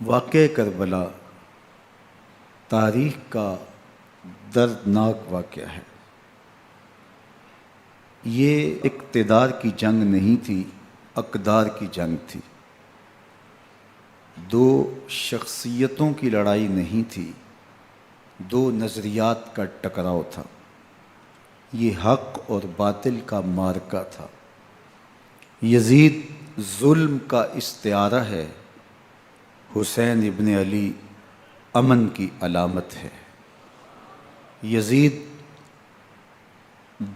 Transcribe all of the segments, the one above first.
واقعہ کربلا تاریخ کا دردناک واقعہ ہے۔ یہ اقتدار کی جنگ نہیں تھی، اقدار کی جنگ تھی۔ دو شخصیتوں کی لڑائی نہیں تھی، دو نظریات کا ٹکراؤ تھا۔ یہ حق اور باطل کا معرکہ تھا۔ یزید ظلم کا استعارہ ہے، حسین ابن علی امن کی علامت ہے۔ یزید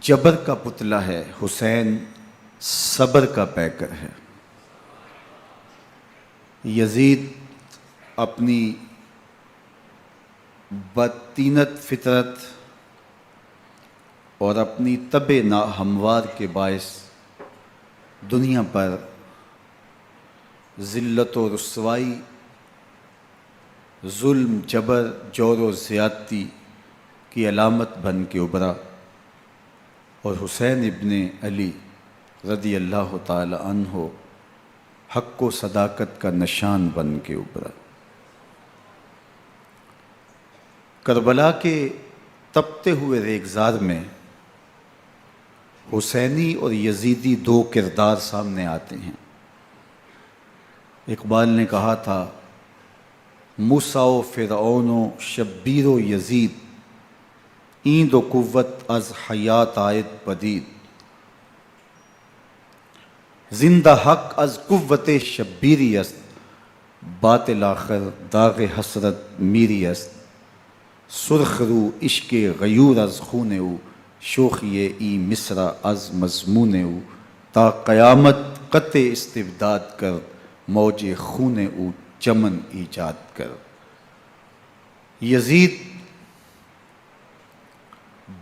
جبر کا پتلا ہے، حسین صبر کا پیکر ہے۔ یزید اپنی بدطینت فطرت اور اپنی طبع ناہموار کے باعث دنیا پر ذلت و رسوائی، ظلم، جبر، جور و زیادتی کی علامت بن کے ابھرا، اور حسین ابن علی رضی اللہ تعالی عنہ حق و صداقت کا نشان بن کے ابھرا۔ کربلا کے تپتے ہوئے ریگزار میں حسینی اور یزیدی دو کردار سامنے آتے ہیں۔ اقبال نے کہا تھا، موسیٰ و فرعون و شبیر و یزید، ایند و قوت از حیات آید پدید، زندہ حق از قوت شبیری است، باطل آخر داغ حسرت میری است، سرخ رو عشق غیور از خون او، شوخی ای مصرع از مضمون او، تا قیامت قطع استبداد کر، موج خون او چمن ایجاد کر۔ یزید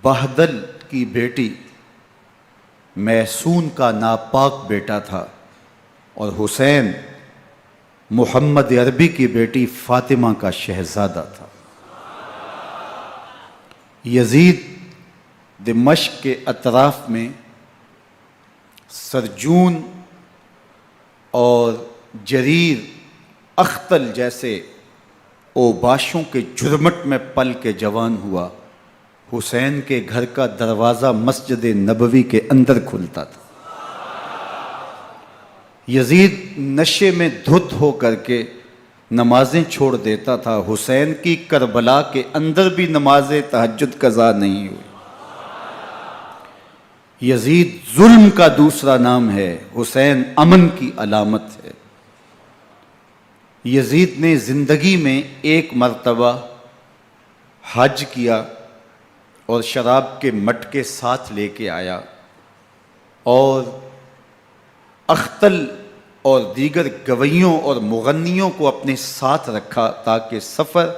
بہدل کی بیٹی محسون کا ناپاک بیٹا تھا، اور حسین محمد عربی کی بیٹی فاطمہ کا شہزادہ تھا۔ یزید دمشق کے اطراف میں سرجون اور جریر اختل جیسے اوباشوں کے جرمٹ میں پل کے جوان ہوا۔ حسین کے گھر کا دروازہ مسجد نبوی کے اندر کھلتا تھا۔ یزید نشے میں دھت ہو کر کے نمازیں چھوڑ دیتا تھا۔ حسین کی کربلا کے اندر بھی نماز تہجد قضا نہیں ہوئی۔ یزید ظلم کا دوسرا نام ہے، حسین امن کی علامت ہے۔ یزید نے زندگی میں ایک مرتبہ حج کیا اور شراب کے مٹکے ساتھ لے کے آیا، اور اختل اور دیگر گویوں اور مغنیوں کو اپنے ساتھ رکھا تاکہ سفر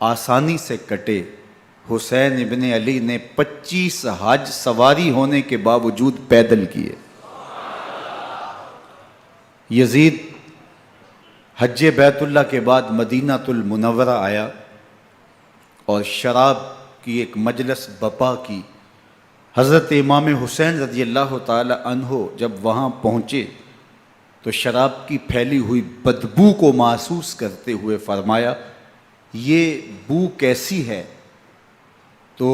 آسانی سے کٹے۔ حسین ابن علی نے 25 حج سواری ہونے کے باوجود پیدل کیے۔ یزید حج بیت اللہ کے بعد مدینہ المنورہ آیا اور شراب کی ایک مجلس بپا کی۔ حضرت امام حسین رضی اللہ تعالی عنہ جب وہاں پہنچے تو شراب کی پھیلی ہوئی بدبو کو محسوس کرتے ہوئے فرمایا، یہ بو کیسی ہے؟ تو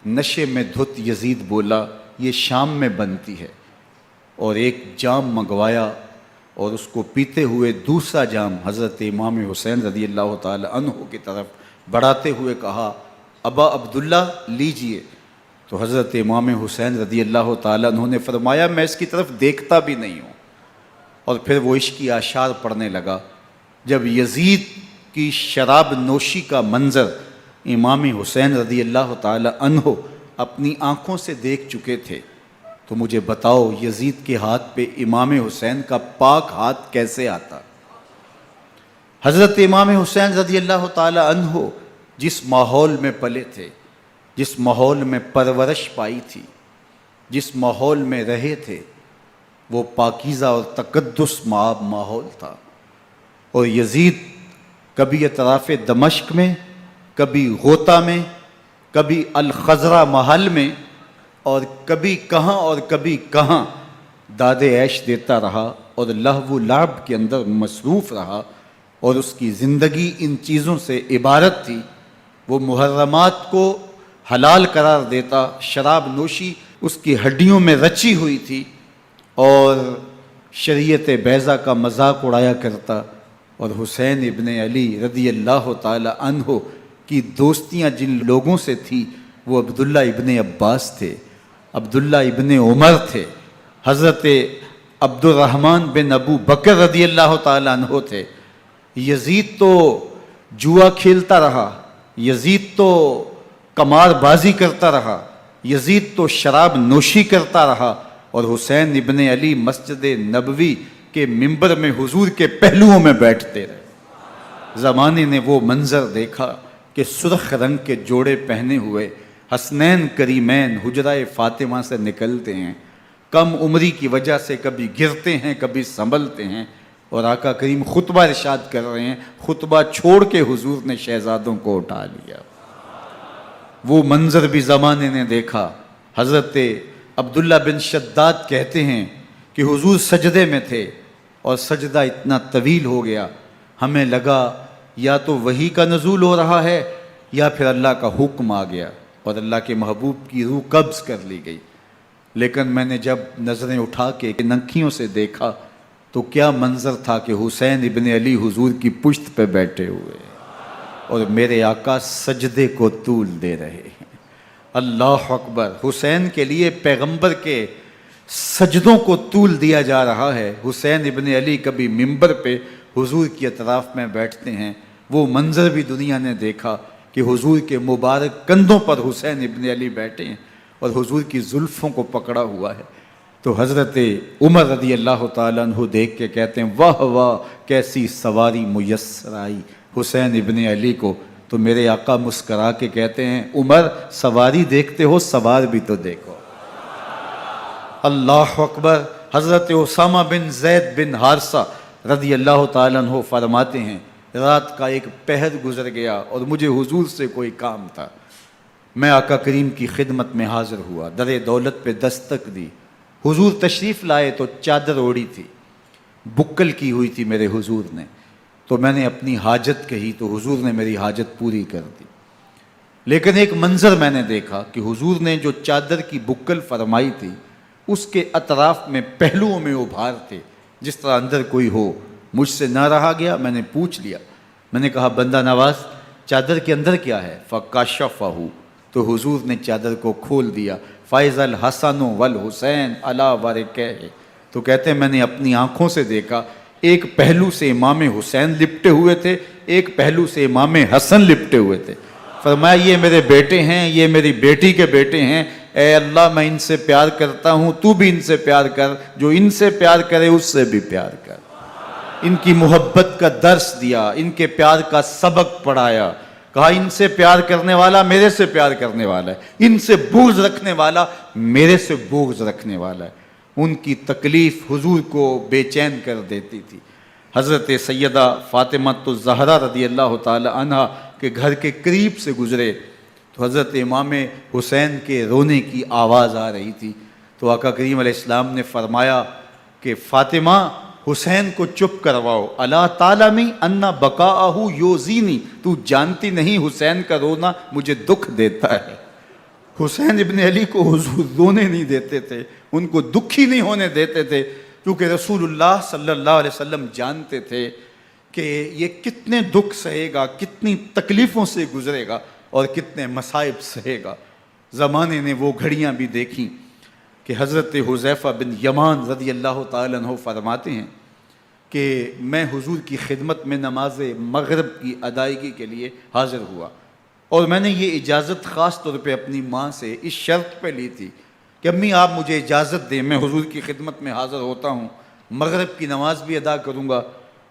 نشے میں دھت یزید بولا، یہ شام میں بنتی ہے، اور ایک جام منگوایا اور اس کو پیتے ہوئے دوسرا جام حضرت امام حسین رضی اللہ تعالی عنہ کی طرف بڑھاتے ہوئے کہا، ابا عبداللہ لیجئے۔ تو حضرت امام حسین رضی اللہ تعالی عنہ نے فرمایا، میں اس کی طرف دیکھتا بھی نہیں ہوں، اور پھر وہ عشقی اشعار پڑھنے لگا۔ جب یزید کی شراب نوشی کا منظر امام حسین رضی اللہ تعالی عنہ اپنی آنکھوں سے دیکھ چکے تھے تو مجھے بتاؤ، یزید کے ہاتھ پہ امام حسین کا پاک ہاتھ کیسے آتا؟ حضرت امام حسین رضی اللہ تعالی عنہ جس ماحول میں پلے تھے، جس ماحول میں پرورش پائی تھی، جس ماحول میں رہے تھے، وہ پاکیزہ اور تقدس مآب ماحول تھا۔ اور یزید کبھی اطراف دمشق میں، کبھی غوطہ میں، کبھی الخضرہ محل میں، اور کبھی کہاں اور کبھی کہاں داد عیش دیتا رہا اور لہو و لعب کے اندر مصروف رہا، اور اس کی زندگی ان چیزوں سے عبارت تھی۔ وہ محرمات کو حلال قرار دیتا، شراب نوشی اس کی ہڈیوں میں رچی ہوئی تھی، اور شریعت بیضا کا مذاق اڑایا کرتا۔ اور حسین ابن علی رضی اللہ تعالی عنہ کی دوستیاں جن لوگوں سے تھی وہ عبداللہ ابن عباس تھے، عبداللہ ابن عمر تھے، حضرت عبد الرحمن بن ابو بکر رضی اللہ تعالی عنہ تھے۔ یزید تو جوا کھیلتا رہا، یزید تو قمار بازی کرتا رہا، یزید تو شراب نوشی کرتا رہا، اور حسین ابن علی مسجد نبوی کے ممبر میں حضور کے پہلوؤں میں بیٹھتے رہے۔ زمانے نے وہ منظر دیکھا کہ سرخ رنگ کے جوڑے پہنے ہوئے حسنین کریمین حجرہ فاطمہ سے نکلتے ہیں، کم عمری کی وجہ سے کبھی گرتے ہیں کبھی سنبھلتے ہیں، اور آقا کریم خطبہ ارشاد کر رہے ہیں، خطبہ چھوڑ کے حضور نے شہزادوں کو اٹھا لیا۔ وہ منظر بھی زمانے نے دیکھا۔ حضرت عبداللہ بن شداد کہتے ہیں کہ حضور سجدے میں تھے اور سجدہ اتنا طویل ہو گیا، ہمیں لگا یا تو وحی کا نزول ہو رہا ہے یا پھر اللہ کا حکم آ گیا اور اللہ کے محبوب کی روح قبض کر لی گئی۔ لیکن میں نے جب نظریں اٹھا کے ننکیوں سے دیکھا تو کیا منظر تھا کہ حسین ابن علی حضور کی پشت پہ بیٹھے ہوئے اور میرے آقا سجدے کو طول دے رہے ہیں۔ اللہ اکبر! حسین کے لیے پیغمبر کے سجدوں کو طول دیا جا رہا ہے۔ حسین ابن علی کبھی ممبر پہ حضور کی اطراف میں بیٹھتے ہیں، وہ منظر بھی دنیا نے دیکھا کہ حضور کے مبارک کندھوں پر حسین ابن علی بیٹھے ہیں اور حضور کی زلفوں کو پکڑا ہوا ہے۔ تو حضرت عمر رضی اللہ تعالیٰ عنہ دیکھ کے کہتے ہیں واہ واہ کیسی سواری میسر آئی حسین ابن علی کو۔ تو میرے آقا مسکرا کے کہتے ہیں عمر سواری دیکھتے ہو سوار بھی تو دیکھو۔ اللہ اکبر! حضرت اسامہ بن زید بن حارثہ رضی اللہ تعالیٰ عنہ فرماتے ہیں رات کا ایک پہر گزر گیا اور مجھے حضور سے کوئی کام تھا، میں آقا کریم کی خدمت میں حاضر ہوا، در دولت پہ دستک دی، حضور تشریف لائے تو چادر اوڑی تھی، بکل کی ہوئی تھی میرے حضور نے، تو میں نے اپنی حاجت کہی تو حضور نے میری حاجت پوری کر دی۔ لیکن ایک منظر میں نے دیکھا کہ حضور نے جو چادر کی بکل فرمائی تھی اس کے اطراف میں پہلوؤں میں ابھار تھے جس طرح اندر کوئی ہو۔ مجھ سے نہ رہا گیا، میں نے پوچھ لیا، میں نے کہا بندہ نواز چادر کے اندر کیا ہے؟ فَكَشَفَهُ، تو حضور نے چادر کو کھول دیا۔ فَإِذَا الْحَسَنُ وَالْحُسَيْنُ عَلَىٰ وَرِكَيْهِ، تو کہتے ہیں میں نے اپنی آنکھوں سے دیکھا ایک پہلو سے امام حسین لپٹے ہوئے تھے، ایک پہلو سے امام حسن لپٹے ہوئے تھے۔ فرمایا یہ میرے بیٹے ہیں، یہ میری بیٹی کے بیٹے ہیں، اے اللہ میں ان سے پیار کرتا ہوں، تو بھی ان سے پیار کر، جو ان سے پیار کرے اس سے بھی پیار کر۔ ان کی محبت کا درس دیا، ان کے پیار کا سبق پڑھایا، کہا ان سے پیار کرنے والا میرے سے پیار کرنے والا ہے، ان سے بغض رکھنے والا میرے سے بغض رکھنے والا ہے۔ ان کی تکلیف حضور کو بے چین کر دیتی تھی۔ حضرت سیدہ فاطمہ الزہرا رضی اللہ تعالی عنہ کے گھر کے قریب سے گزرے تو حضرت امام حسین کے رونے کی آواز آ رہی تھی، تو آقا کریم علیہ السلام نے فرمایا کہ فاطمہ حسین کو چپ کرواؤ، الا تعلمی ان بقاءہ یوزینی، تو جانتی نہیں حسین کا رونا مجھے دکھ دیتا ہے۔ حسین ابن علی کو حضور رونے نہیں دیتے تھے، ان کو دکھی نہیں ہونے دیتے تھے، کیونکہ رسول اللہ صلی اللہ علیہ وسلم جانتے تھے کہ یہ کتنے دکھ سہے گا، کتنی تکلیفوں سے گزرے گا اور کتنے مصائب سہے گا۔ زمانے نے وہ گھڑیاں بھی دیکھیں کہ حضرت حذیفہ بن یمان رضی اللہ تعالیٰ عنہ فرماتے ہیں کہ میں حضور کی خدمت میں نماز مغرب کی ادائیگی کے لیے حاضر ہوا، اور میں نے یہ اجازت خاص طور پہ اپنی ماں سے اس شرط پہ لی تھی کہ امی آپ مجھے اجازت دیں، میں حضور کی خدمت میں حاضر ہوتا ہوں، مغرب کی نماز بھی ادا کروں گا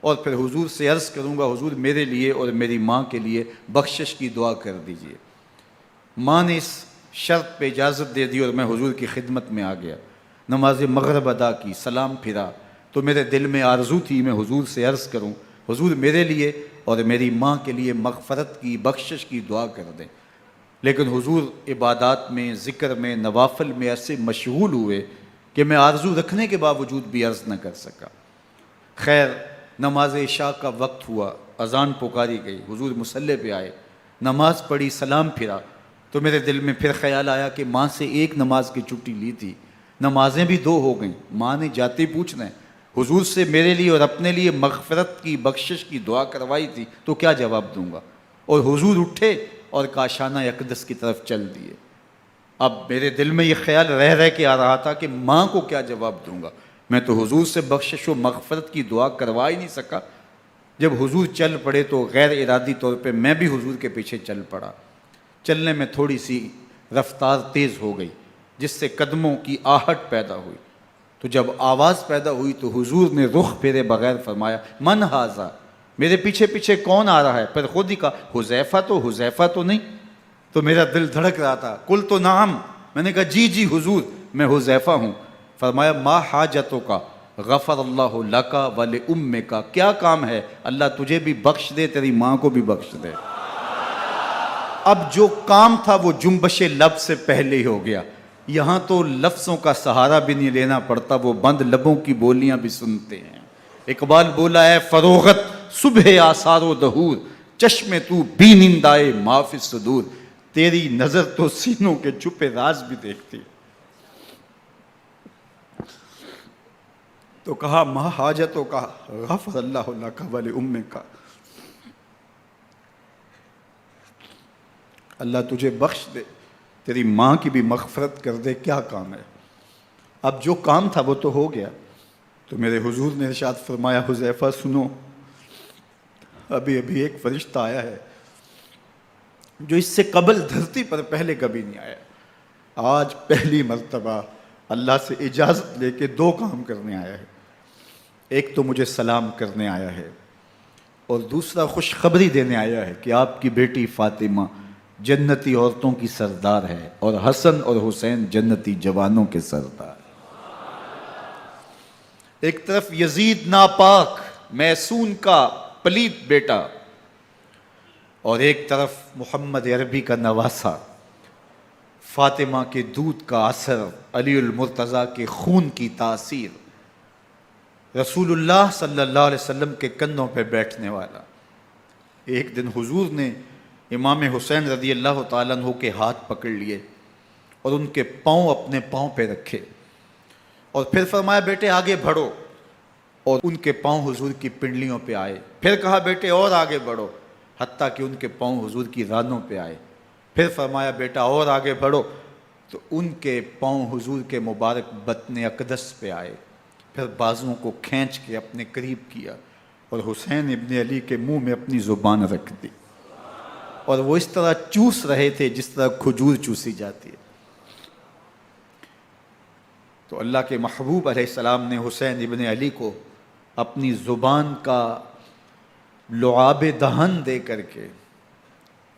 اور پھر حضور سے عرض کروں گا حضور میرے لیے اور میری ماں کے لیے بخشش کی دعا کر دیجئے۔ ماں نے اس شرط پہ اجازت دے دی اور میں حضور کی خدمت میں آ گیا، نماز مغرب ادا کی، سلام پھرا تو میرے دل میں آرزو تھی میں حضور سے عرض کروں حضور میرے لیے اور میری ماں کے لیے مغفرت کی بخشش کی دعا کر دیں، لیکن حضور عبادات میں ذکر میں نوافل میں ایسے مشغول ہوئے کہ میں آرزو رکھنے کے باوجود بھی عرض نہ کر سکا۔ خیر نماز عشاء کا وقت ہوا، اذان پکاری گئی، حضور مصلی پہ آئے، نماز پڑھی، سلام پھرا، تو میرے دل میں پھر خیال آیا کہ ماں سے ایک نماز کی چھٹی لی تھی، نمازیں بھی 2 ہو گئیں، ماں نے جاتے پوچھنا ہے حضور سے میرے لیے اور اپنے لیے مغفرت کی، بخشش کی دعا کروائی تھی، تو کیا جواب دوں گا؟ اور حضور اٹھے اور کاشانہ اقدس کی طرف چل دیے۔ اب میرے دل میں یہ خیال رہ کے آ رہا تھا کہ ماں کو کیا جواب دوں گا، میں تو حضور سے بخشش و مغفرت کی دعا کروا ہی نہیں سکا۔ جب حضور چل پڑے تو غیر ارادی طور پہ میں بھی حضور کے پیچھے چل پڑا۔ چلنے میں تھوڑی سی رفتار تیز ہو گئی، جس سے قدموں کی آہٹ پیدا ہوئی، تو جب آواز پیدا ہوئی تو حضور نے رخ پھیرے بغیر فرمایا من ھذا، میرے پیچھے پیچھے کون آ رہا ہے؟ پھر خود ہی کہا حذیفہ تو نہیں؟ تو میرا دل دھڑک رہا تھا، قلت نعم، میں نے کہا جی حضور میں حذیفہ ہوں۔ فرمایا ما حاجتک غفر اللہ لک ولامک، کیا کام ہے؟ اللہ تجھے بھی بخش دے، تیری ماں کو بھی بخش دے۔ اب جو کام تھا وہ جنبش لب سے پہلے ہی ہو گیا، یہاں تو لفظوں کا سہارا بھی نہیں لینا پڑتا، وہ بند لبوں کی بولیاں بھی سنتے ہیں۔ اقبال بولا ہے فروغت صبح آثار و دہور، چشم تو بی نندائے ما فی الصدور، تیری نظر تو سینوں کے چھپے راز بھی دیکھتی۔ تو کہا ما حاجتوں کا غفر اللہ لک ولامک، اللہ تجھے بخش دے، تیری ماں کی بھی مغفرت کر دے، کیا کام ہے؟ اب جو کام تھا وہ تو ہو گیا۔ تو میرے حضور نے ارشاد فرمایا حذیفہ سنو، ابھی ایک فرشتہ آیا ہے جو اس سے قبل دھرتی پر پہلے کبھی نہیں آیا، آج پہلی مرتبہ اللہ سے اجازت لے کے 2 کام کرنے آیا ہے، ایک تو مجھے سلام کرنے آیا ہے اور دوسرا خوشخبری دینے آیا ہے کہ آپ کی بیٹی فاطمہ جنتی عورتوں کی سردار ہے اور حسن اور حسین جنتی جوانوں کے سردار۔ ایک طرف یزید ناپاک میسون کا پلیت بیٹا، اور ایک طرف محمد عربی کا نواسا، فاطمہ کے دودھ کا اثر، علی المرتضیٰ کے خون کی تاثیر، رسول اللہ صلی اللہ علیہ وسلم کے کندھوں پہ بیٹھنے والا۔ ایک دن حضور نے امام حسین رضی اللہ تعالیٰ عنہ کے ہاتھ پکڑ لیے اور ان کے پاؤں اپنے پاؤں پہ رکھے اور پھر فرمایا بیٹے آگے بڑھو، اور ان کے پاؤں حضور کی پنڈلیوں پہ آئے، پھر کہا بیٹے اور آگے بڑھو، حتیٰ کہ ان کے پاؤں حضور کی رانوں پہ آئے، پھر فرمایا بیٹا اور آگے بڑھو، تو ان کے پاؤں حضور کے مبارک بطن اقدس پہ آئے، پھر بازوؤں کو کھینچ کے اپنے قریب کیا اور حسین ابن علی کے منہ میں اپنی زبان رکھ دی، اور وہ اس طرح چوس رہے تھے جس طرح کھجور چوسی جاتی ہے۔ تو اللہ کے محبوب علیہ السلام نے حسین ابن علی کو اپنی زبان کا لعاب دہن دے کر کے،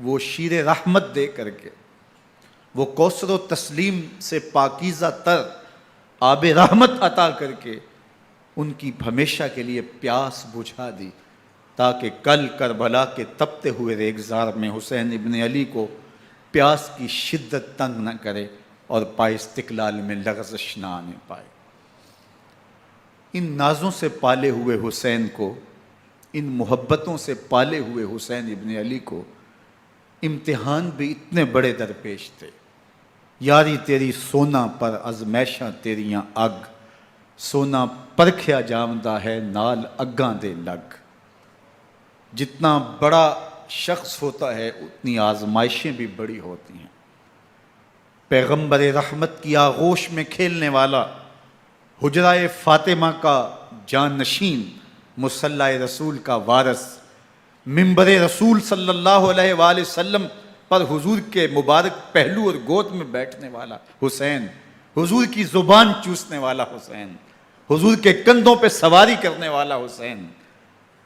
وہ شیر رحمت دے کر کے، وہ کوثر و تسلیم سے پاکیزہ تر آب رحمت عطا کر کے ان کی ہمیشہ کے لیے پیاس بجھا دی، تاکہ کل کربلا کے تپتے ہوئے ریگزار میں حسین ابن علی کو پیاس کی شدت تنگ نہ کرے اور پائے استقلال میں لغزش نہ آنے پائے۔ ان نازوں سے پالے ہوئے حسین کو، ان محبتوں سے پالے ہوئے حسین ابن علی کو امتحان بھی اتنے بڑے درپیش تھے۔ یاری تیری سونا پر ازمیشاں تیریاں اگ، سونا پرکھیا جامدہ ہے نال اگاں دے لگ۔ جتنا بڑا شخص ہوتا ہے اتنی آزمائشیں بھی بڑی ہوتی ہیں۔ پیغمبر رحمت کی آغوش میں کھیلنے والا، حجرہ فاطمہ کا جانشین، مصلی رسول کا وارث، منبر رسول صلی اللہ علیہ وآلہ وسلم پر حضور کے مبارک پہلو اور گود میں بیٹھنے والا حسین، حضور کی زبان چوسنے والا حسین، حضور کے کندھوں پہ سواری کرنے والا حسین،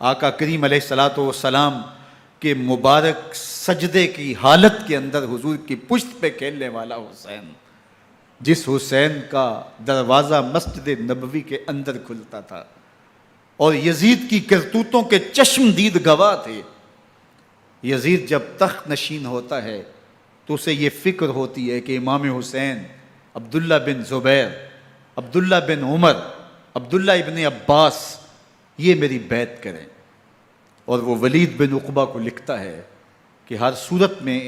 آقا کریم علیہ الصلوۃ والسلام کے مبارک سجدے کی حالت کے اندر حضور کی پشت پہ کھیلنے والا حسین، جس حسین کا دروازہ مسجد نبوی کے اندر کھلتا تھا اور یزید کی کرتوتوں کے چشم دید گواہ تھے۔ یزید جب تخت نشین ہوتا ہے تو اسے یہ فکر ہوتی ہے کہ امام حسین، عبداللہ بن زبیر، عبداللہ بن عمر، عبداللہ ابن عباس یہ میری بیعت کریں. اور وہ ولید بن عقبہ کو لکھتا ہے کہ ہر صورت میں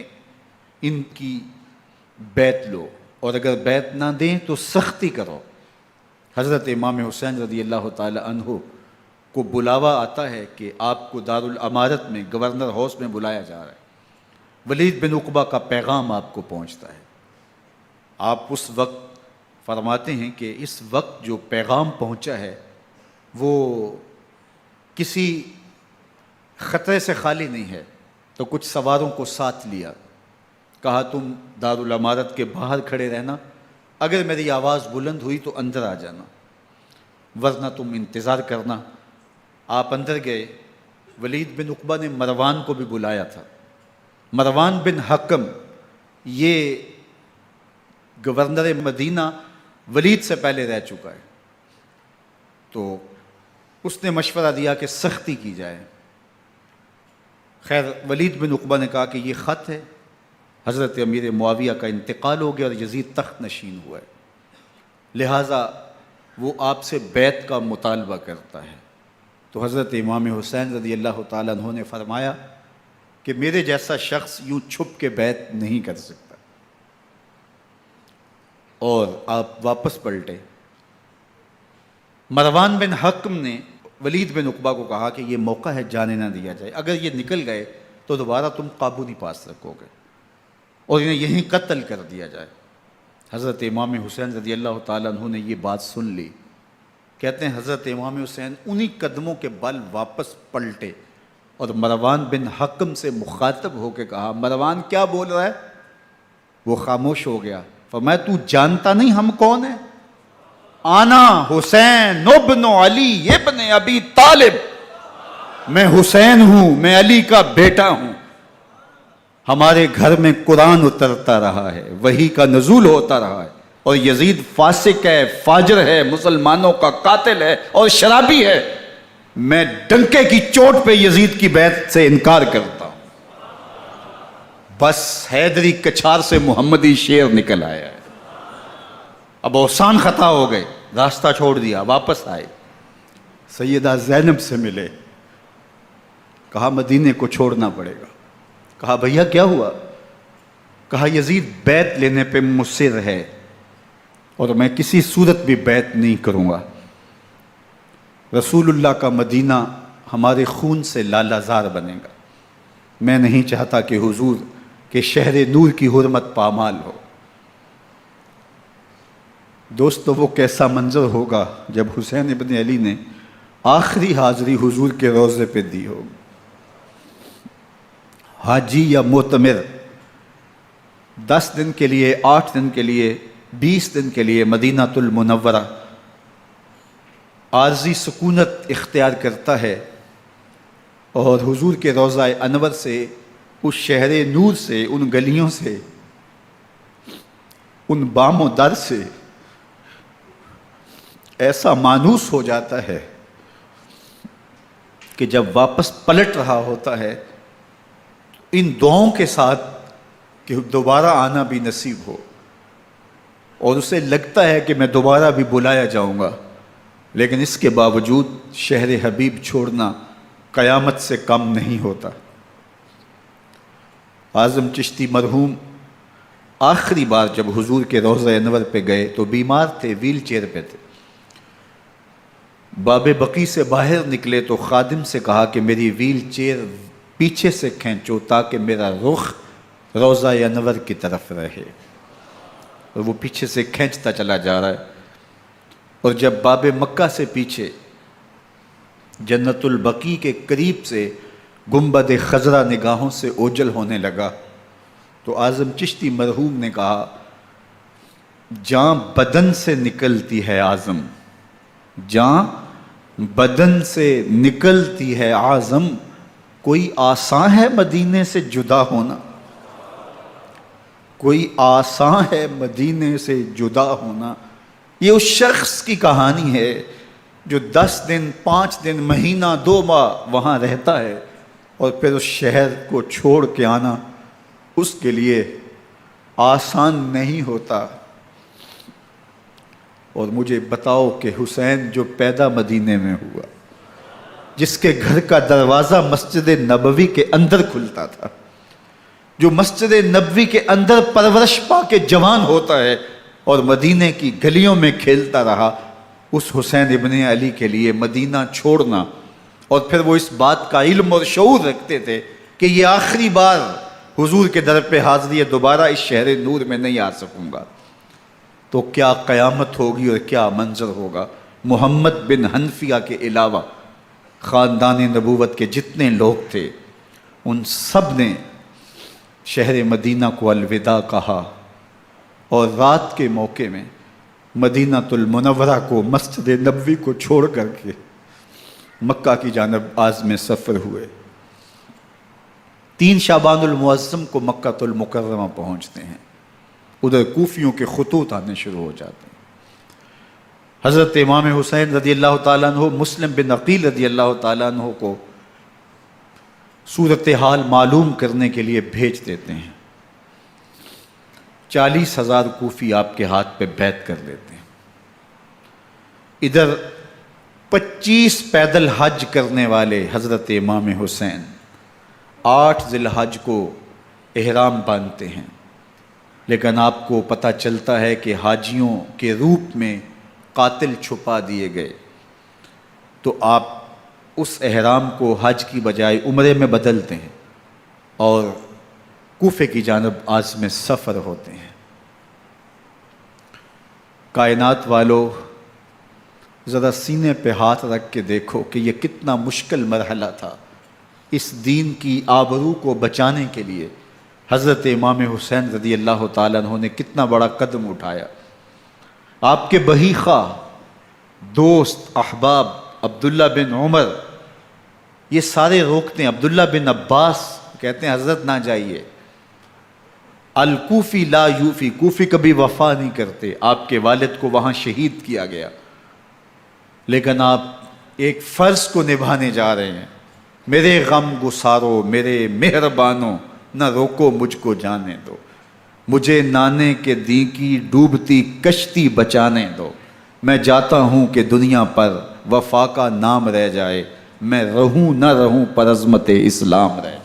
ان کی بیعت لو، اور اگر بیعت نہ دیں تو سختی کرو. حضرت امام حسین رضی اللہ تعالی عنہ کو بلاوا آتا ہے کہ آپ کو دارالامارت میں گورنر ہاؤس میں بلایا جا رہا ہے. ولید بن عقبہ کا پیغام آپ کو پہنچتا ہے. آپ اس وقت فرماتے ہیں کہ اس وقت جو پیغام پہنچا ہے وہ کسی خطرے سے خالی نہیں ہے. تو کچھ سواروں کو ساتھ لیا، کہا تم دارالامارت کے باہر کھڑے رہنا، اگر میری آواز بلند ہوئی تو اندر آ جانا، ورنہ تم انتظار کرنا. آپ اندر گئے. ولید بن عقبہ نے مروان کو بھی بلایا تھا. مروان بن حکم یہ گورنر مدینہ ولید سے پہلے رہ چکا ہے، تو اس نے مشورہ دیا کہ سختی کی جائے. خیر ولید بن عقبہ نے کہا کہ یہ خط ہے، حضرت امیر معاویہ کا انتقال ہو گیا اور یزید تخت نشین ہوا ہے، لہٰذا وہ آپ سے بیعت کا مطالبہ کرتا ہے. تو حضرت امام حسین رضی اللہ تعالیٰ عنہ نے فرمایا کہ میرے جیسا شخص یوں چھپ کے بیعت نہیں کر سکتا. اور آپ واپس پلٹے. مروان بن حکم نے ولید بن عقبہ کو کہا کہ یہ موقع ہے جانے نہ دیا جائے، اگر یہ نکل گئے تو دوبارہ تم قابو نہیں پا سکو گے، اور انہیں یہیں قتل کر دیا جائے. حضرت امام حسین رضی اللہ تعالیٰ عنہ نے یہ بات سن لی. کہتے ہیں حضرت امام حسین انہی قدموں کے بل واپس پلٹے اور مروان بن حکم سے مخاطب ہو کے کہا، مروان کیا بول رہا ہے؟ وہ خاموش ہو گیا. فرمایا تو جانتا نہیں ہم کون ہیں؟ آنا حسین ابن علی ابن ابی طالب، میں حسین ہوں، میں علی کا بیٹا ہوں. ہمارے گھر میں قرآن اترتا رہا ہے، وحی کا نزول ہوتا رہا ہے، اور یزید فاسق ہے، فاجر ہے، مسلمانوں کا قاتل ہے اور شرابی ہے. میں ڈنکے کی چوٹ پہ یزید کی بیعت سے انکار کرتا ہوں. بس حیدری کچھار سے محمدی شیر نکل آیا ہے. اب اوسان خطا ہو گئے، راستہ چھوڑ دیا، واپس آئے. سیدہ زینب سے ملے. کہا مدینے کو چھوڑنا پڑے گا. کہا بھیا کیا ہوا؟ کہا یزید بیعت لینے پہ مصر ہے اور میں کسی صورت بھی بیعت نہیں کروں گا. رسول اللہ کا مدینہ ہمارے خون سے لالا زار بنے گا. میں نہیں چاہتا کہ حضور کے شہر نور کی حرمت پامال ہو. دوستو وہ کیسا منظر ہوگا جب حسین ابن علی نے آخری حاضری حضور کے روضے پہ دی ہوگی. حاجی یا معتمر 10 دن کے لیے، 8 دن کے لیے، 20 دن کے لیے مدینہ المنورہ عارضی سکونت اختیار کرتا ہے، اور حضور کے روضہ انور سے، اس شہر نور سے، ان گلیوں سے، ان بام و در سے ایسا مانوس ہو جاتا ہے کہ جب واپس پلٹ رہا ہوتا ہے ان دعاؤں کے ساتھ کہ دوبارہ آنا بھی نصیب ہو، اور اسے لگتا ہے کہ میں دوبارہ بھی بلایا جاؤں گا، لیکن اس کے باوجود شہر حبیب چھوڑنا قیامت سے کم نہیں ہوتا. اعظم چشتی مرحوم آخری بار جب حضور کے روضہ انور پہ گئے تو بیمار تھے، ویل چیئر پہ تھے. باب بقی سے باہر نکلے تو خادم سے کہا کہ میری ویل چیئر پیچھے سے کھینچو تاکہ میرا رخ روضہ انور کی طرف رہے. اور وہ پیچھے سے کھینچتا چلا جا رہا ہے، اور جب باب مکہ سے پیچھے جنت البقیع کے قریب سے گنبد خضرا نگاہوں سے اوجل ہونے لگا تو اعظم چشتی مرحوم نے کہا، جان بدن سے نکلتی ہے اعظم، جان بدن سے نکلتی ہے اعظم، کوئی آسان ہے مدینے سے جدا ہونا، کوئی آسان ہے مدینے سے جدا ہونا. یہ اس شخص کی کہانی ہے جو 10 دن، 5 دن، مہینہ، 2 ماہ وہاں رہتا ہے، اور پھر اس شہر کو چھوڑ کے آنا اس کے لیے آسان نہیں ہوتا. اور مجھے بتاؤ کہ حسین جو پیدا مدینے میں ہوا، جس کے گھر کا دروازہ مسجد نبوی کے اندر کھلتا تھا، جو مسجد نبوی کے اندر پرورش پا کے جوان ہوتا ہے اور مدینے کی گلیوں میں کھیلتا رہا، اس حسین ابن علی کے لیے مدینہ چھوڑنا، اور پھر وہ اس بات کا علم اور شعور رکھتے تھے کہ یہ آخری بار حضور کے در پہ حاضری ہے، دوبارہ اس شہر نور میں نہیں آ سکوں گا، تو کیا قیامت ہوگی اور کیا منظر ہوگا۔ محمد بن حنفیہ کے علاوہ خاندان نبوت کے جتنے لوگ تھے ان سب نے شہر مدینہ کو الوداع کہا، اور رات کے موقع میں مدینہ المنورہ کو، مسجد نبوی کو چھوڑ کر کے مکہ کی جانب عازم سفر ہوئے۔ 3 شعبان المعظم کو مکہ المکرمہ پہنچتے ہیں، ادھر کوفیوں کے خطوط آنے شروع ہو جاتے ہیں۔ حضرت امام حسین رضی اللہ تعالیٰ عنہ مسلم بن عقیل رضی اللہ تعالیٰ عنہ کو صورتحال معلوم کرنے کے لیے بھیج دیتے ہیں۔ 40,000 کوفی آپ کے ہاتھ پہ بیعت کر لیتے ہیں۔ ادھر 25 پیدل حج کرنے والے حضرت امام حسین 8 ذی الحج کو احرام باندھتے ہیں، لیکن آپ کو پتہ چلتا ہے کہ حاجیوں کے روپ میں قاتل چھپا دیے گئے، تو آپ اس احرام کو حج کی بجائے عمرے میں بدلتے ہیں اور کوفے کی جانب عازم سفر ہوتے ہیں۔ کائنات والو، ذرا سینے پہ ہاتھ رکھ کے دیکھو کہ یہ کتنا مشکل مرحلہ تھا۔ اس دین کی آبرو کو بچانے کے لیے حضرت امام حسین رضی اللہ تعالیٰ عنہ نے کتنا بڑا قدم اٹھایا۔ آپ کے بہی خواہ، دوست، احباب عبداللہ بن عمر یہ سارے روکتے ہیں۔ عبداللہ بن عباس کہتے ہیں حضرت نہ جائیے، الکوفی لا یوفی، کوفی کبھی وفا نہیں کرتے، آپ کے والد کو وہاں شہید کیا گیا، لیکن آپ ایک فرض کو نبھانے جا رہے ہیں۔ میرے غم گسارو، میرے مہربانوں، نہ روکو مجھ کو جانے دو، مجھے نانے کے دی کی ڈوبتی کشتی بچانے دو، میں جاتا ہوں کہ دنیا پر وفا کا نام رہ جائے، میں رہوں نہ رہوں پر عظمت اسلام رہ جائے۔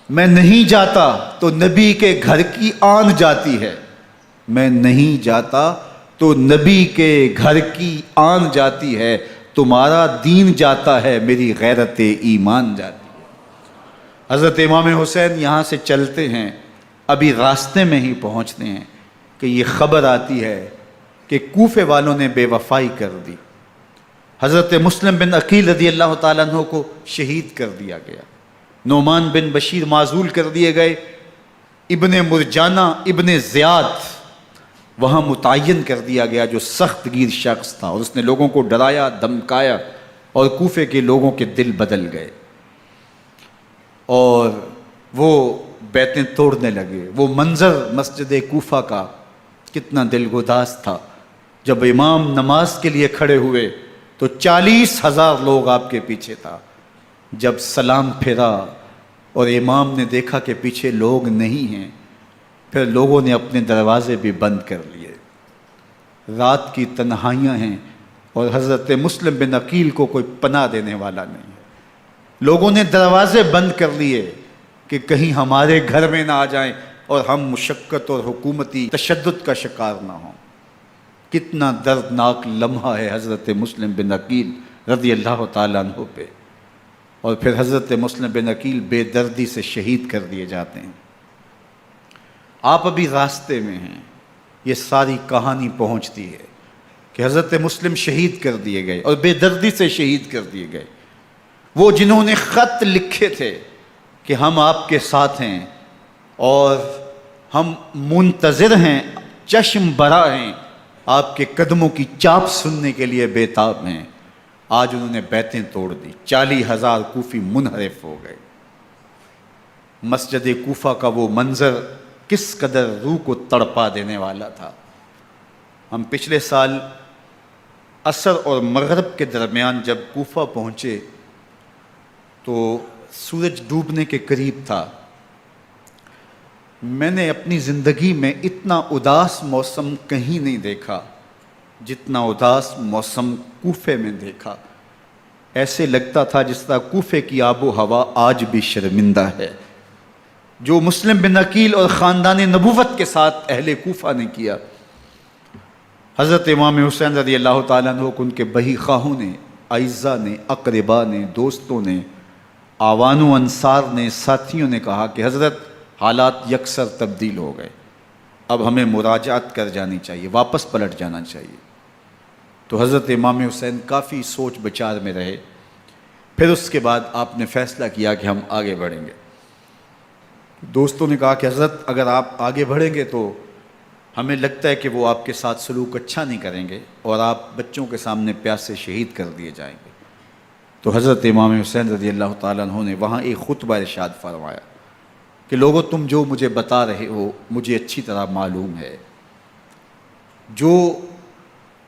میں نہیں جاتا تو نبی کے گھر کی آن جاتی ہے، میں نہیں جاتا تو نبی کے گھر کی آن جاتی ہے، تمہارا دین جاتا ہے، میری غیرت ایمان جاتی ہے۔ حضرت امام حسین یہاں سے چلتے ہیں، ابھی راستے میں ہی پہنچتے ہیں کہ یہ خبر آتی ہے کہ کوفے والوں نے بے وفائی کر دی، حضرت مسلم بن عقیل رضی اللہ تعالیٰ عنہ کو شہید کر دیا گیا، نعمان بن بشیر معزول کر دیے گئے، ابن مرجانہ ابن زیاد وہاں متعین کر دیا گیا جو سخت گیر شخص تھا، اور اس نے لوگوں کو ڈرایا، دھمکایا، اور کوفے کے لوگوں کے دل بدل گئے اور وہ بیتیں توڑنے لگے۔ وہ منظر مسجد کوفہ کا کتنا دلگداز تھا، جب امام نماز کے لیے کھڑے ہوئے تو 40,000 لوگ آپ کے پیچھے تھا۔ جب سلام پھیرا اور امام نے دیکھا کہ پیچھے لوگ نہیں ہیں، پھر لوگوں نے اپنے دروازے بھی بند کر لیے۔ رات کی تنہائیاں ہیں اور حضرت مسلم بن عقیل کو کوئی پناہ دینے والا نہیں ہے، لوگوں نے دروازے بند کر لیے کہ کہیں ہمارے گھر میں نہ آ جائیں اور ہم مشقت اور حکومتی تشدد کا شکار نہ ہوں۔ کتنا دردناک لمحہ ہے حضرت مسلم بن عقیل رضی اللہ تعالیٰ عنہ پہ، اور پھر حضرت مسلم بن عقیل بے دردی سے شہید کر دیے جاتے ہیں۔ آپ ابھی راستے میں ہیں، یہ ساری کہانی پہنچتی ہے کہ حضرت مسلم شہید کر دیے گئے اور بے دردی سے شہید کر دیے گئے۔ وہ جنہوں نے خط لکھے تھے کہ ہم آپ کے ساتھ ہیں اور ہم منتظر ہیں، چشم برا ہیں، آپ کے قدموں کی چاپ سننے کے لیے بےتاب ہیں، آج انہوں نے بیتیں توڑ دی، 40,000 کوفی منحرف ہو گئے۔ مسجد کوفہ کا وہ منظر کس قدر روح کو تڑپا دینے والا تھا۔ ہم پچھلے سال عصر اور مغرب کے درمیان جب کوفہ پہنچے تو سورج ڈوبنے کے قریب تھا۔ میں نے اپنی زندگی میں اتنا اداس موسم کہیں نہیں دیکھا جتنا اداس موسم کوفے میں دیکھا۔ ایسے لگتا تھا جس طرح کوفے کی آب و ہوا آج بھی شرمندہ ہے۔ جو مسلم بن عقیل اور خاندان نبوت کے ساتھ اہل کوفہ نے کیا، حضرت امام حسین رضی اللہ تعالیٰ عنہ کو ان کے بہی خواہوں نے، اعزاء نے، اقربا نے، دوستوں نے، آوان و انصار نے، ساتھیوں نے کہا کہ حضرت حالات یکسر تبدیل ہو گئے، اب ہمیں مراجعت کر جانی چاہیے، واپس پلٹ جانا چاہیے۔ تو حضرت امام حسین کافی سوچ بچار میں رہے، پھر اس کے بعد آپ نے فیصلہ کیا کہ ہم آگے بڑھیں گے۔ دوستوں نے کہا کہ حضرت اگر آپ آگے بڑھیں گے تو ہمیں لگتا ہے کہ وہ آپ کے ساتھ سلوک اچھا نہیں کریں گے اور آپ بچوں کے سامنے پیاس سے شہید کر دیے جائیں گے۔ تو حضرت امام حسین رضی اللہ تعالیٰ عنہ نے وہاں ایک خطبہ ارشاد فرمایا کہ لوگو تم جو مجھے بتا رہے ہو مجھے اچھی طرح معلوم ہے، جو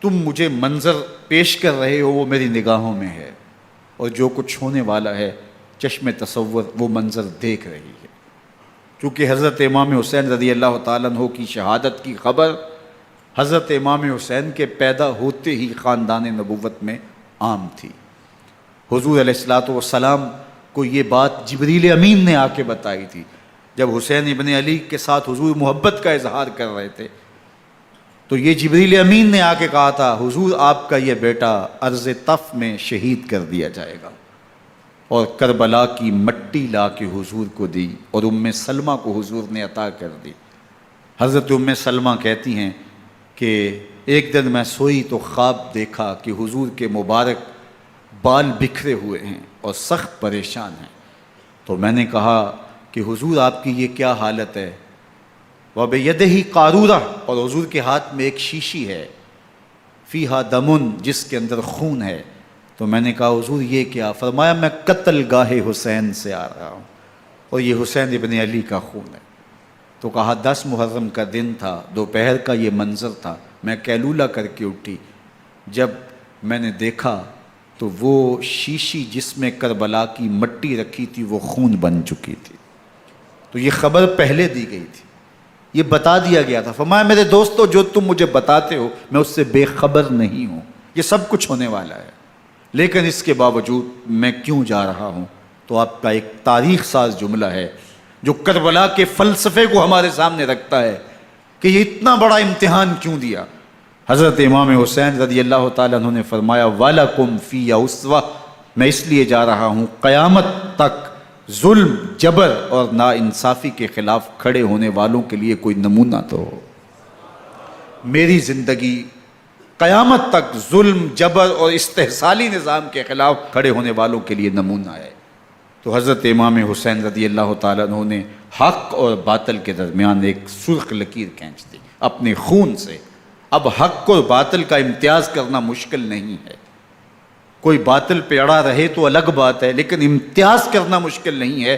تم مجھے منظر پیش کر رہے ہو وہ میری نگاہوں میں ہے، اور جو کچھ ہونے والا ہے چشم تصور وہ منظر دیکھ رہی ہے۔ چونکہ حضرت امام حسین رضی اللہ تعالیٰ عنہ کی شہادت کی خبر حضرت امام حسین کے پیدا ہوتے ہی خاندان نبوت میں عام تھی۔ حضور علیہ الصلوۃ والسلام کو یہ بات جبریل امین نے آ کے بتائی تھی جب حسین ابن علی کے ساتھ حضور محبت کا اظہار کر رہے تھے، تو یہ جبریل امین نے آ کے کہا تھا حضور آپ کا یہ بیٹا ارض طف میں شہید کر دیا جائے گا، اور کربلا کی مٹی لا کے حضور کو دی اور ام سلمہ کو حضور نے عطا کر دی۔ حضرت ام سلمہ کہتی ہیں کہ ایک دن میں سوئی تو خواب دیکھا کہ حضور کے مبارک بال بکھرے ہوئے ہیں اور سخت پریشان ہیں، تو میں نے کہا کہ حضور آپ کی یہ کیا حالت ہے؟ وَبِيَدِهِ قَارُورَةٌ، اور حضور کے ہاتھ میں ایک شیشی ہے، فِيهَا دَمٌ، جس کے اندر خون ہے۔ تو میں نے کہا حضور یہ کیا؟ فرمایا میں قتل گاہ حسین سے آ رہا ہوں اور یہ حسین ابن علی کا خون ہے۔ تو کہا 10 محرم کا دن تھا، دوپہر کا یہ منظر تھا، میں کیلولہ کر کے اٹھی، جب میں نے دیکھا تو وہ شیشی جس میں کربلا کی مٹی رکھی تھی وہ خون بن چکی تھی۔ تو یہ خبر پہلے دی گئی تھی، یہ بتا دیا گیا تھا۔ فرمایا میرے دوستو جو تم مجھے بتاتے ہو میں اس سے بے خبر نہیں ہوں، یہ سب کچھ ہونے والا ہے، لیکن اس کے باوجود میں کیوں جا رہا ہوں؟ تو آپ کا ایک تاریخ ساز جملہ ہے جو کربلا کے فلسفے کو ہمارے سامنے رکھتا ہے کہ یہ اتنا بڑا امتحان کیوں دیا۔ حضرت امام حسین رضی اللہ تعالیٰ عنہ نے فرمایا وَلَكُمْ فِي أُسْوَةٌ، میں اس لیے جا رہا ہوں قیامت تک ظلم، جبر اور ناانصافی کے خلاف کھڑے ہونے والوں کے لیے کوئی نمونہ تو ہو۔ میری زندگی قیامت تک ظلم، جبر اور استحصالی نظام کے خلاف کھڑے ہونے والوں کے لیے نمونہ ہے۔ تو حضرت امام حسین رضی اللہ تعالیٰ عنہ نے حق اور باطل کے درمیان ایک سرخ لکیر کھینچ دی اپنے خون سے۔ اب حق اور باطل کا امتیاز کرنا مشکل نہیں ہے، کوئی باطل پہ اڑا رہے تو الگ بات ہے، لیکن امتیاز کرنا مشکل نہیں ہے۔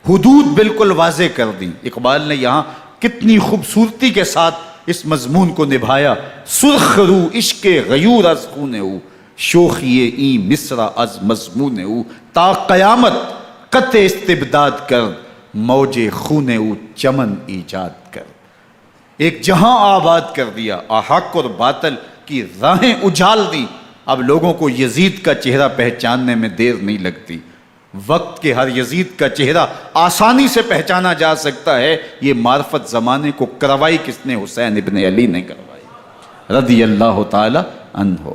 حدود بالکل واضح کر دیں۔ اقبال نے یہاں کتنی خوبصورتی کے ساتھ اس مضمون کو نبھایا۔ سرخ رو عشق غیور از خون او، شوخی این مصرع از مضمون او، تا قیامت قطع استبداد کر، موج خون او چمن ایجاد کر۔ ایک جہاں آباد کر دیا، حق اور باطل کی راہیں اجال دی۔ اب لوگوں کو یزید کا چہرہ پہچاننے میں دیر نہیں لگتی، وقت کے ہر یزید کا چہرہ آسانی سے پہچانا جا سکتا ہے۔ یہ معرفت زمانے کو کروائی کس نے؟ حسین ابن علی نے کروائی رضی اللہ تعالی عنہ۔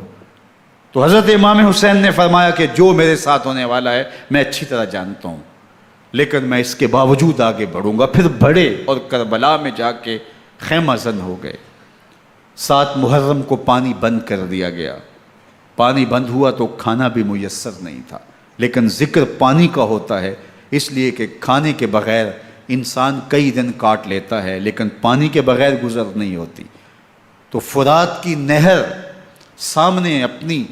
تو حضرت امام حسین نے فرمایا کہ جو میرے ساتھ ہونے والا ہے میں اچھی طرح جانتا ہوں، لیکن میں اس کے باوجود آگے بڑھوں گا۔ پھر بڑھے اور کربلا میں جا کے خیمہ زن ہو گئے۔ 7 محرم کو پانی بند کر دیا گیا، پانی بند ہوا تو کھانا بھی میسر نہیں تھا، لیکن ذکر پانی کا ہوتا ہے اس لیے کہ کھانے کے بغیر انسان کئی دن کاٹ لیتا ہے، لیکن پانی کے بغیر گزر نہیں ہوتی۔ تو فرات کی نہر سامنے اپنی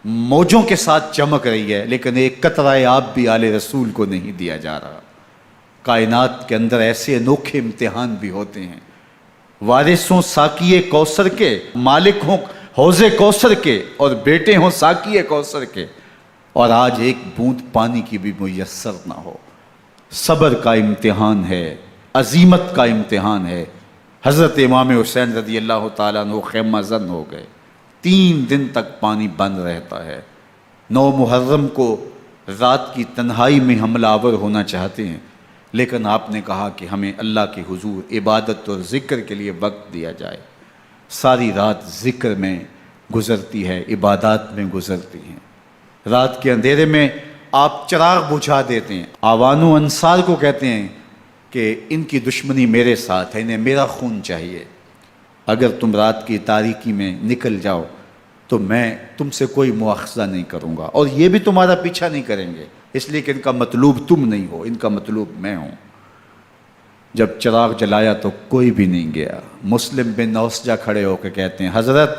موجوں کے ساتھ چمک رہی ہے، لیکن ایک قطرہ آب بھی آل رسول کو نہیں دیا جا رہا۔ کائنات کے اندر ایسے انوکھے امتحان بھی ہوتے ہیں، وارث ہوں ساقی کوثر کے، مالک ہوں حوض کوثر کے، اور بیٹے ہوں ساقی کوثر کے، اور آج ایک بوند پانی کی بھی میسر نہ ہو۔ صبر کا امتحان ہے، عزیمت کا امتحان ہے۔ حضرت امام حسین رضی اللہ تعالیٰ عنہ خیمہ زن ہو گئے، 3 دن تک پانی بند رہتا ہے، 9 محرم کو رات کی تنہائی میں حملہ آور ہونا چاہتے ہیں، لیکن آپ نے کہا کہ ہمیں اللہ کے حضور عبادت اور ذکر کے لیے وقت دیا جائے۔ ساری رات ذکر میں گزرتی ہے، عبادات میں گزرتی ہیں۔ رات کے اندھیرے میں آپ چراغ بجھا دیتے ہیں۔ آوان و انصار کو کہتے ہیں کہ ان کی دشمنی میرے ساتھ ہے، انہیں میرا خون چاہیے، اگر تم رات کی تاریکی میں نکل جاؤ تو میں تم سے کوئی مواخذہ نہیں کروں گا، اور یہ بھی تمہارا پیچھا نہیں کریں گے، اس لیے کہ ان کا مطلوب تم نہیں ہو، ان کا مطلوب میں ہوں۔ جب چراغ جلایا تو کوئی بھی نہیں گیا۔ مسلم بن اوسجہ کھڑے ہو کے کہتے ہیں حضرت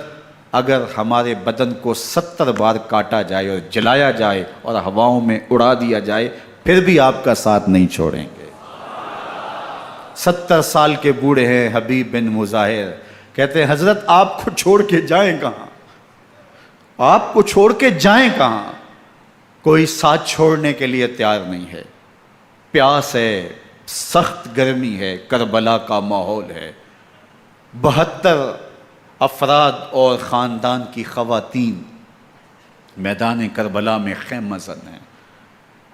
اگر ہمارے بدن کو 70 بار کاٹا جائے اور جلایا جائے اور ہواؤں میں اڑا دیا جائے پھر بھی آپ کا ساتھ نہیں چھوڑیں گے۔ 70 سال کے بوڑھے ہیں حبیب بن مظاہر، کہتے ہیں حضرت آپ کو چھوڑ کے جائیں کہاں، آپ کو چھوڑ کے جائیں کہاں، کوئی ساتھ چھوڑنے کے لیے تیار نہیں ہے، پیاس ہے، سخت گرمی ہے، کربلا کا ماحول ہے، 72 افراد اور خاندان کی خواتین میدان کربلا میں خیمہ زن ہیں،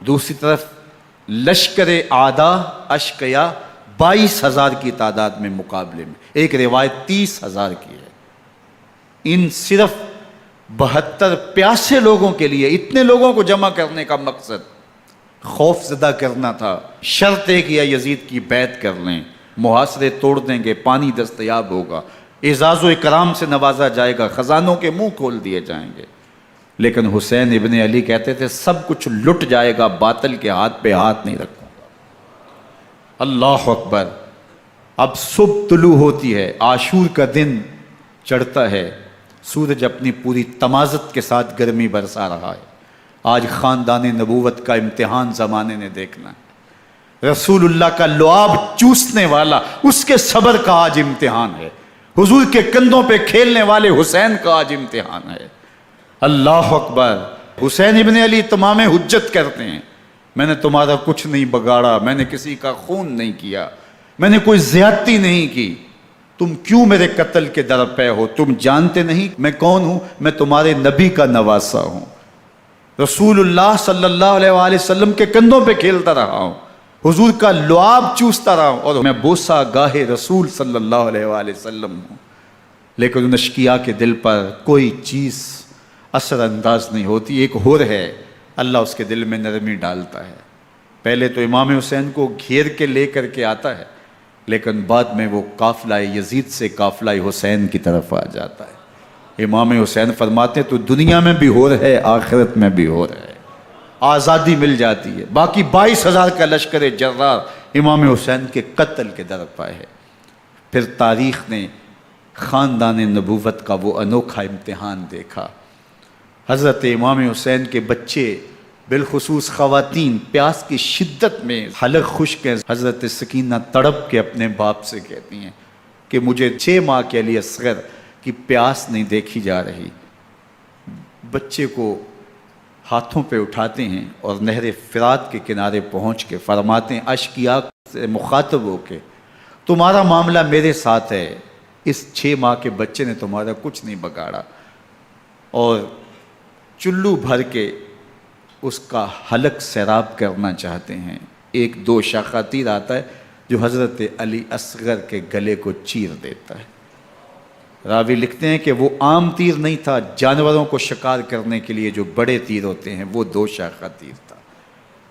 دوسری طرف لشکر اعداء اشقیا 22,000 کی تعداد میں مقابلے میں، ایک روایت 30,000 کی ہے۔ ان صرف 72 پیاسے لوگوں کے لیے اتنے لوگوں کو جمع کرنے کا مقصد خوف زدہ کرنا تھا۔ شرط ہے کہ یا یزید کی بیعت کر لیں، محاصرے توڑ دیں گے، پانی دستیاب ہوگا، اعزاز و اکرام سے نوازا جائے گا، خزانوں کے منہ کھول دیے جائیں گے۔ لیکن حسین ابن علی کہتے تھے سب کچھ لٹ جائے گا، باطل کے ہاتھ پہ ہاتھ نہیں رکھوں گا۔ اللہ اکبر۔ اب صبح طلوع ہوتی ہے، عاشور کا دن چڑھتا ہے، سورج اپنی پوری تمازت کے ساتھ گرمی برسا رہا ہے۔ آج خاندان نبوت کا امتحان زمانے نے دیکھنا ہے۔ رسول اللہ کا لعاب چوسنے والا اس کے صبر کا آج امتحان ہے، حضور کے کندھوں پہ کھیلنے والے حسین کا آج امتحان ہے۔ اللہ اکبر۔ حسین ابن علی تمام حجت کرتے ہیں میں نے تمہارا کچھ نہیں بگاڑا، میں نے کسی کا خون نہیں کیا، میں نے کوئی زیادتی نہیں کی، تم کیوں میرے قتل کے در پہ ہو؟ تم جانتے نہیں میں کون ہوں؟ میں تمہارے نبی کا نواسا ہوں، رسول اللہ صلی اللہ علیہ وآلہ وسلم کے کندھوں پہ کھیلتا رہا ہوں، حضور کا لعاب چوستا رہا ہوں، اور میں بوسہ گاہ رسول صلی اللہ علیہ وآلہ وسلم ہوں۔ لیکن ان اشقیاء کے دل پر کوئی چیز اثر انداز نہیں ہوتی۔ ایک ہور ہے، اللہ اس کے دل میں نرمی ڈالتا ہے۔ پہلے تو امام حسین کو گھیر کے لے کر کے آتا ہے، لیکن بعد میں وہ قافلہ یزید سے قافلہ حسین کی طرف آ جاتا ہے۔ امام حسین فرماتے ہیں تو دنیا میں بھی ہور ہے، آخرت میں بھی ہور ہے، آزادی مل جاتی ہے۔ باقی 22,000 کا لشکر جرار امام حسین کے قتل کے در پہ ہے۔ پھر تاریخ نے خاندان نبوت کا وہ انوکھا امتحان دیکھا۔ حضرت امام حسین کے بچے بالخصوص خواتین پیاس کی شدت میں حلق خشک ہیں۔ حضرت سکینہ تڑپ کے اپنے باپ سے کہتی ہیں کہ مجھے 6 ماہ کے علی اصغر کی پیاس نہیں دیکھی جا رہی۔ بچے کو ہاتھوں پہ اٹھاتے ہیں اور نہر فرات کے کنارے پہنچ کے فرماتے ہیں اشقیاء سے مخاطب ہو کے تمہارا معاملہ میرے ساتھ ہے، اس 6 ماہ کے بچے نے تمہارا کچھ نہیں بگاڑا، اور چلو بھر کے اس کا حلق سیراب کرنا چاہتے ہیں۔ ایک 2 شاخہ تیر آتا ہے جو حضرت علی اصغر کے گلے کو چیر دیتا ہے۔ راوی لکھتے ہیں کہ وہ عام تیر نہیں تھا، جانوروں کو شکار کرنے کے لیے جو بڑے تیر ہوتے ہیں وہ 2 شاخہ تیر تھا۔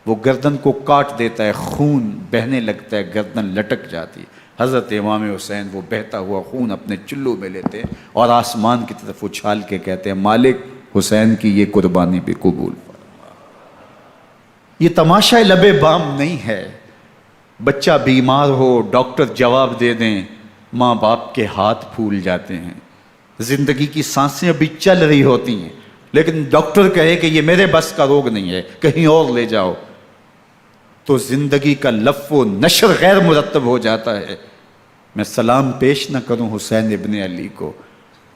وہ گردن کو کاٹ دیتا ہے، خون بہنے لگتا ہے، گردن لٹک جاتی ہے۔ حضرت امام حسین وہ بہتا ہوا خون اپنے چلو میں لیتے ہیں اور آسمان کی طرف اچھال کے کہتے ہیں مالک حسین کی یہ قربانی بھی قبول فرما۔ یہ تماشا لب بام نہیں ہے، بچہ بیمار ہو ڈاکٹر جواب دے دیں، ماں باپ کے ہاتھ پھول جاتے ہیں، زندگی کی سانسیں ابھی چل رہی ہوتی ہیں، لیکن ڈاکٹر کہے کہ یہ میرے بس کا روگ نہیں ہے، کہیں اور لے جاؤ، تو زندگی کا لف و نشر غیر مرتب ہو جاتا ہے۔ میں سلام پیش نہ کروں حسین ابن علی کو،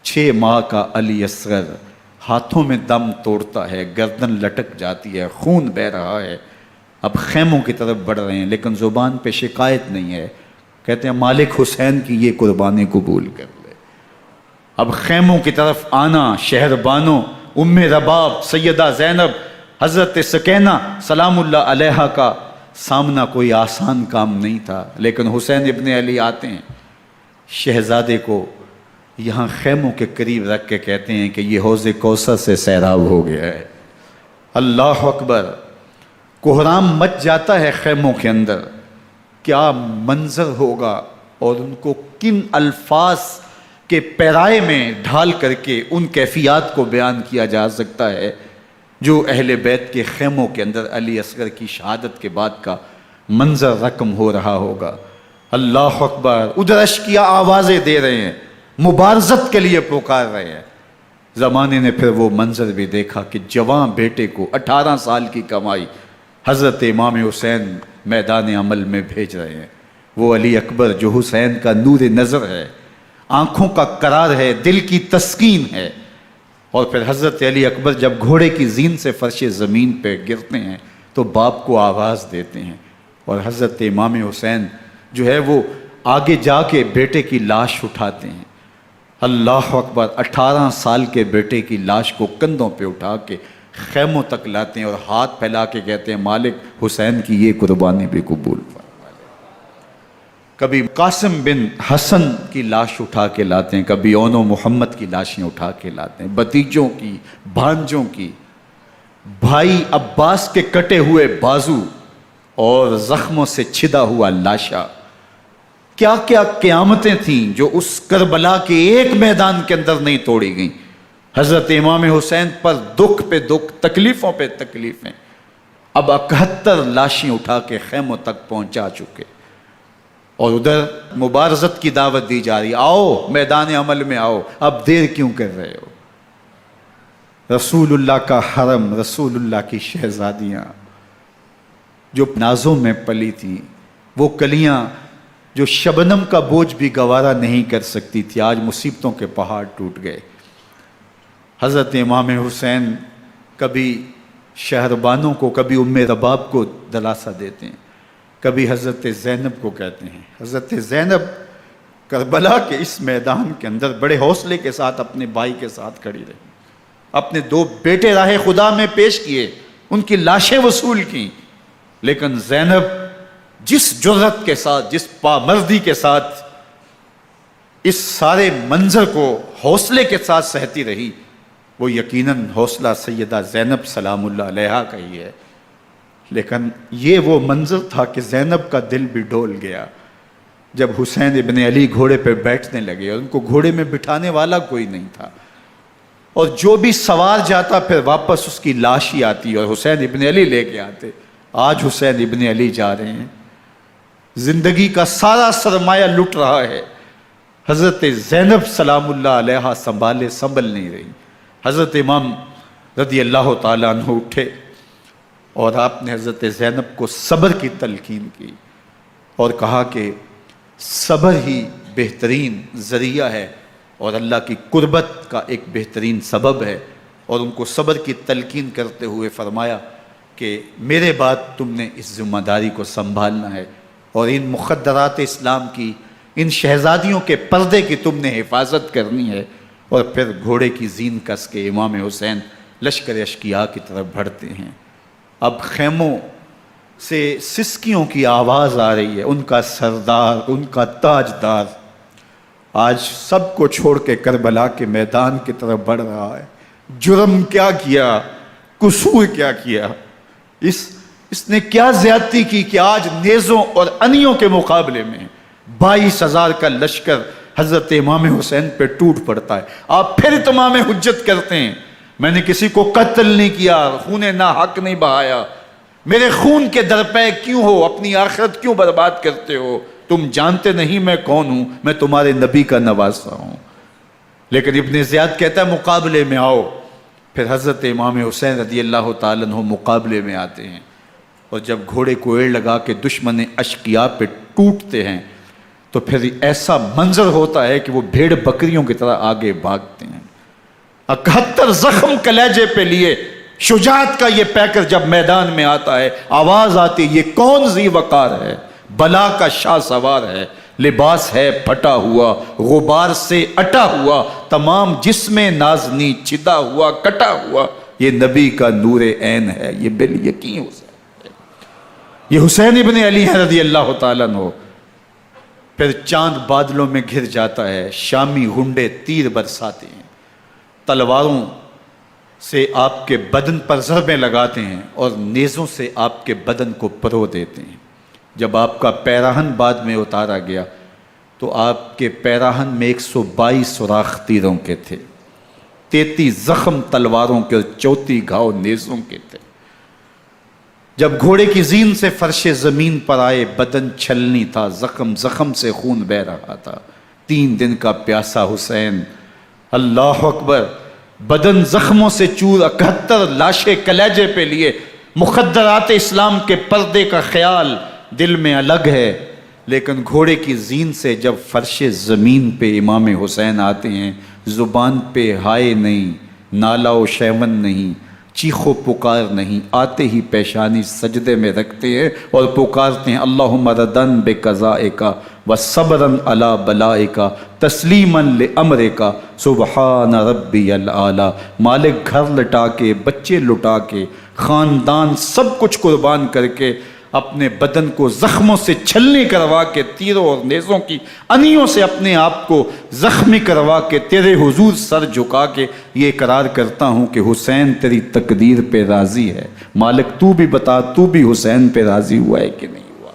6 ماہ کا علی اصغر ہاتھوں میں دم توڑتا ہے، گردن لٹک جاتی ہے، خون بہہ رہا ہے، اب خیموں کی طرف بڑھ رہے ہیں، لیکن زبان پہ شکایت نہیں ہے، کہتے ہیں مالک حسین کی یہ قربانی قبول کر لے۔ اب خیموں کی طرف آنا، شہر بانوں ام رباب سیدہ زینب حضرت سکینہ سلام اللہ علیہا کا سامنا کوئی آسان کام نہیں تھا، لیکن حسین ابن علی آتے ہیں، شہزادے کو یہاں خیموں کے قریب رکھ کے کہتے ہیں کہ یہ حوض کوثر سے سیراب ہو گیا ہے۔ اللہ اکبر، کوہرام مچ جاتا ہے خیموں کے اندر، کیا منظر ہوگا اور ان کو کن الفاظ کے پیرائے میں ڈھال کر کے ان کیفیات کو بیان کیا جا سکتا ہے جو اہل بیت کے خیموں کے اندر علی اصغر کی شہادت کے بعد کا منظر رقم ہو رہا ہوگا۔ اللہ اکبر، ادھر اشکیا آوازیں دے رہے ہیں، مبارزت کے لیے پکار رہے ہیں۔ زمانے نے پھر وہ منظر بھی دیکھا کہ جوان بیٹے کو 18 سال کی کمائی حضرت امام حسین میدان عمل میں بھیج رہے ہیں۔ وہ علی اکبر جو حسین کا نور نظر ہے، آنکھوں کا قرار ہے، دل کی تسکین ہے۔ اور پھر حضرت علی اکبر جب گھوڑے کی زین سے فرش زمین پہ گرتے ہیں تو باپ کو آواز دیتے ہیں، اور حضرت امام حسین جو ہے وہ آگے جا کے بیٹے کی لاش اٹھاتے ہیں۔ اللہ اکبر، 18 سال کے بیٹے کی لاش کو کندھوں پہ اٹھا کے خیموں تک لاتے ہیں اور ہاتھ پھیلا کے کہتے ہیں مالک حسین کی یہ قربانی بھی قبول فرما۔ کبھی قاسم بن حسن کی لاش اٹھا کے لاتے ہیں، کبھی اون و محمد کی لاشیں اٹھا کے لاتے ہیں، بھتیجوں کی، بھانجوں کی، بھائی عباس کے کٹے ہوئے بازو اور زخموں سے چھدا ہوا لاشا۔ کیا کیا قیامتیں تھیں جو اس کربلا کے ایک میدان کے اندر نہیں توڑی گئیں۔ حضرت امام حسین پر دکھ پہ دکھ، تکلیفوں پہ تکلیفیں۔ اب 71 لاشیں اٹھا کے خیموں تک پہنچا چکے، اور ادھر مبارزت کی دعوت دی جا رہی، آؤ میدان عمل میں آؤ، اب دیر کیوں کر رہے ہو۔ رسول اللہ کا حرم، رسول اللہ کی شہزادیاں جو نازوں میں پلی تھیں، وہ کلیاں جو شبنم کا بوجھ بھی گوارا نہیں کر سکتی تھی، آج مصیبتوں کے پہاڑ ٹوٹ گئے۔ حضرت امام حسین کبھی شہربانوں کو، کبھی ام رباب کو دلاسا دیتے ہیں، کبھی حضرت زینب کو کہتے ہیں۔ حضرت زینب کربلا کے اس میدان کے اندر بڑے حوصلے کے ساتھ اپنے بھائی کے ساتھ کھڑی رہی، اپنے 2 بیٹے راہ خدا میں پیش کیے، ان کی لاشیں وصول کیں، لیکن زینب جس جرأت کے ساتھ، جس پامردی کے ساتھ اس سارے منظر کو حوصلے کے ساتھ سہتی رہی، وہ یقیناً حوصلہ سیدہ زینب سلام اللہ علیہا کا ہی ہے۔ لیکن یہ وہ منظر تھا کہ زینب کا دل بھی ڈول گیا جب حسین ابن علی گھوڑے پہ بیٹھنے لگے اور ان کو گھوڑے میں بٹھانے والا کوئی نہیں تھا، اور جو بھی سوار جاتا پھر واپس اس کی لاش ہی آتی اور حسین ابن علی لے کے آتے۔ آج حسین ابن علی جا رہے ہیں، زندگی کا سارا سرمایہ لٹ رہا ہے، حضرت زینب سلام اللہ علیہا سنبھل نہیں رہی۔ حضرت امام رضی اللہ تعالیٰ عنہ اٹھے اور آپ نے حضرت زینب کو صبر کی تلقین کی اور کہا کہ صبر ہی بہترین ذریعہ ہے اور اللہ کی قربت کا ایک بہترین سبب ہے، اور ان کو صبر کی تلقین کرتے ہوئے فرمایا کہ میرے بعد تم نے اس ذمہ داری کو سنبھالنا ہے اور ان مخدرات اسلام کی، ان شہزادیوں کے پردے کی تم نے حفاظت کرنی ہے۔ اور پھر گھوڑے کی زین کس کے امام حسین لشکر اشکیا کی طرف بڑھتے ہیں۔ اب خیموں سے سسکیوں کی آواز آ رہی ہے، ان کا سردار، ان کا تاجدار آج سب کو چھوڑ کے کربلا کے میدان کی طرف بڑھ رہا ہے۔ جرم کیا کیا، قصور کیا کیا، اس نے کیا زیادتی کی کہ آج نیزوں اور انیوں کے مقابلے میں 22,000 کا لشکر حضرت امام حسین پہ ٹوٹ پڑتا ہے۔ آپ پھر اتمام حجت کرتے ہیں، میں نے کسی کو قتل نہیں کیا، خون ناحق نہیں بہایا، میرے خون کے درپے کیوں ہو، اپنی آخرت کیوں برباد کرتے ہو، تم جانتے نہیں میں کون ہوں، میں تمہارے نبی کا نواسا ہوں۔ لیکن ابن زیاد کہتا ہے مقابلے میں آؤ۔ پھر حضرت امام حسین رضی اللہ تعالیٰ عنہ مقابلے میں آتے ہیں، اور جب گھوڑے کو ایڑ لگا کے دشمن اشقیاء پہ ٹوٹتے ہیں تو پھر ایسا منظر ہوتا ہے کہ وہ بھیڑ بکریوں کی طرح آگے بھاگتے ہیں۔ 71 زخم کلیجے پہ لیے شجاعت کا یہ پیکر جب میدان میں آتا ہے، آواز آتی ہے یہ کون ذی وقار ہے، بلا کا شاہ سوار ہے، لباس ہے پھٹا ہوا غبار سے اٹا ہوا، تمام جسم نازنی چھدا ہوا کٹا ہوا، یہ نبی کا نور عین ہے، یہ بالیقین حسین ہے، یہ حسین ابن علی ہے رضی اللہ تعالیٰ عنہ۔ پھر چاند بادلوں میں گھر جاتا ہے، شامی غنڈے تیر برساتے ہیں، تلواروں سے آپ کے بدن پر ضربیں لگاتے ہیں اور نیزوں سے آپ کے بدن کو پرو دیتے ہیں۔ جب آپ کا پیراہن بعد میں اتارا گیا تو آپ کے پیراہن میں 122 سوراخ تیروں کے تھے، 33 زخم تلواروں کے اور 34 گھاؤ نیزوں کے تھے۔ جب گھوڑے کی زین سے فرش زمین پر آئے، بدن چھلنی تھا، زخم زخم سے خون بہ رہا تھا، 3 دن کا پیاسا حسین، اللہ اکبر، بدن زخموں سے چور، 71 لاشیں کلیجے پہ لیے، مخدرات اسلام کے پردے کا خیال دل میں الگ ہے، لیکن گھوڑے کی زین سے جب فرش زمین پہ امام حسین آتے ہیں، زبان پہ ہائے نہیں، نالا و شیون نہیں، چیخ و پکار نہیں، آتے ہی پیشانی سجدے میں رکھتے ہیں اور پکارتے ہیں اللہم ردن بقضائک وصبرن علی بلائک تسلیما لامرک سبحان ربی الاعلی۔ مالک گھر لٹا کے، بچے لٹا کے، خاندان سب کچھ قربان کر کے، اپنے بدن کو زخموں سے چھلنی کروا کے، تیروں اور نیزوں کی انیوں سے اپنے آپ کو زخمی کروا کے، تیرے حضور سر جھکا کے یہ اقرار کرتا ہوں کہ حسین تیری تقدیر پہ راضی ہے، مالک تو بھی بتا، تو بھی حسین پہ راضی ہوا ہے کہ نہیں ہوا؟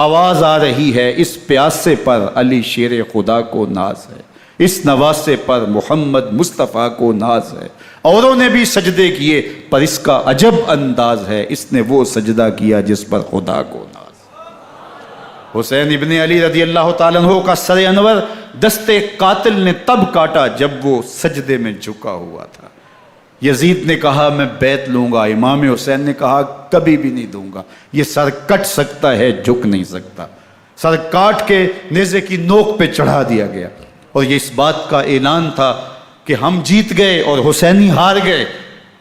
آواز آ رہی ہے، اس پیاسے پر علی شیر خدا کو ناز ہے، اس نواسے پر محمد مصطفیٰ کو ناز ہے، اوروں نے بھی سجدے کیے پر اس کا عجب انداز ہے، اس نے وہ سجدہ کیا جس پر خدا کو ناز۔ حسین ابن علی رضی اللہ تعالیٰ عنہ کا سر انور دستے قاتل نے تب کاٹا جب وہ سجدے میں جھکا ہوا تھا۔ یزید نے کہا میں بیعت لوں گا، امام حسین نے کہا کبھی بھی نہیں دوں گا، یہ سر کٹ سکتا ہے جھک نہیں سکتا۔ سر کاٹ کے نیزے کی نوک پہ چڑھا دیا گیا اور یہ اس بات کا اعلان تھا کہ ہم جیت گئے اور حسینی ہار گئے،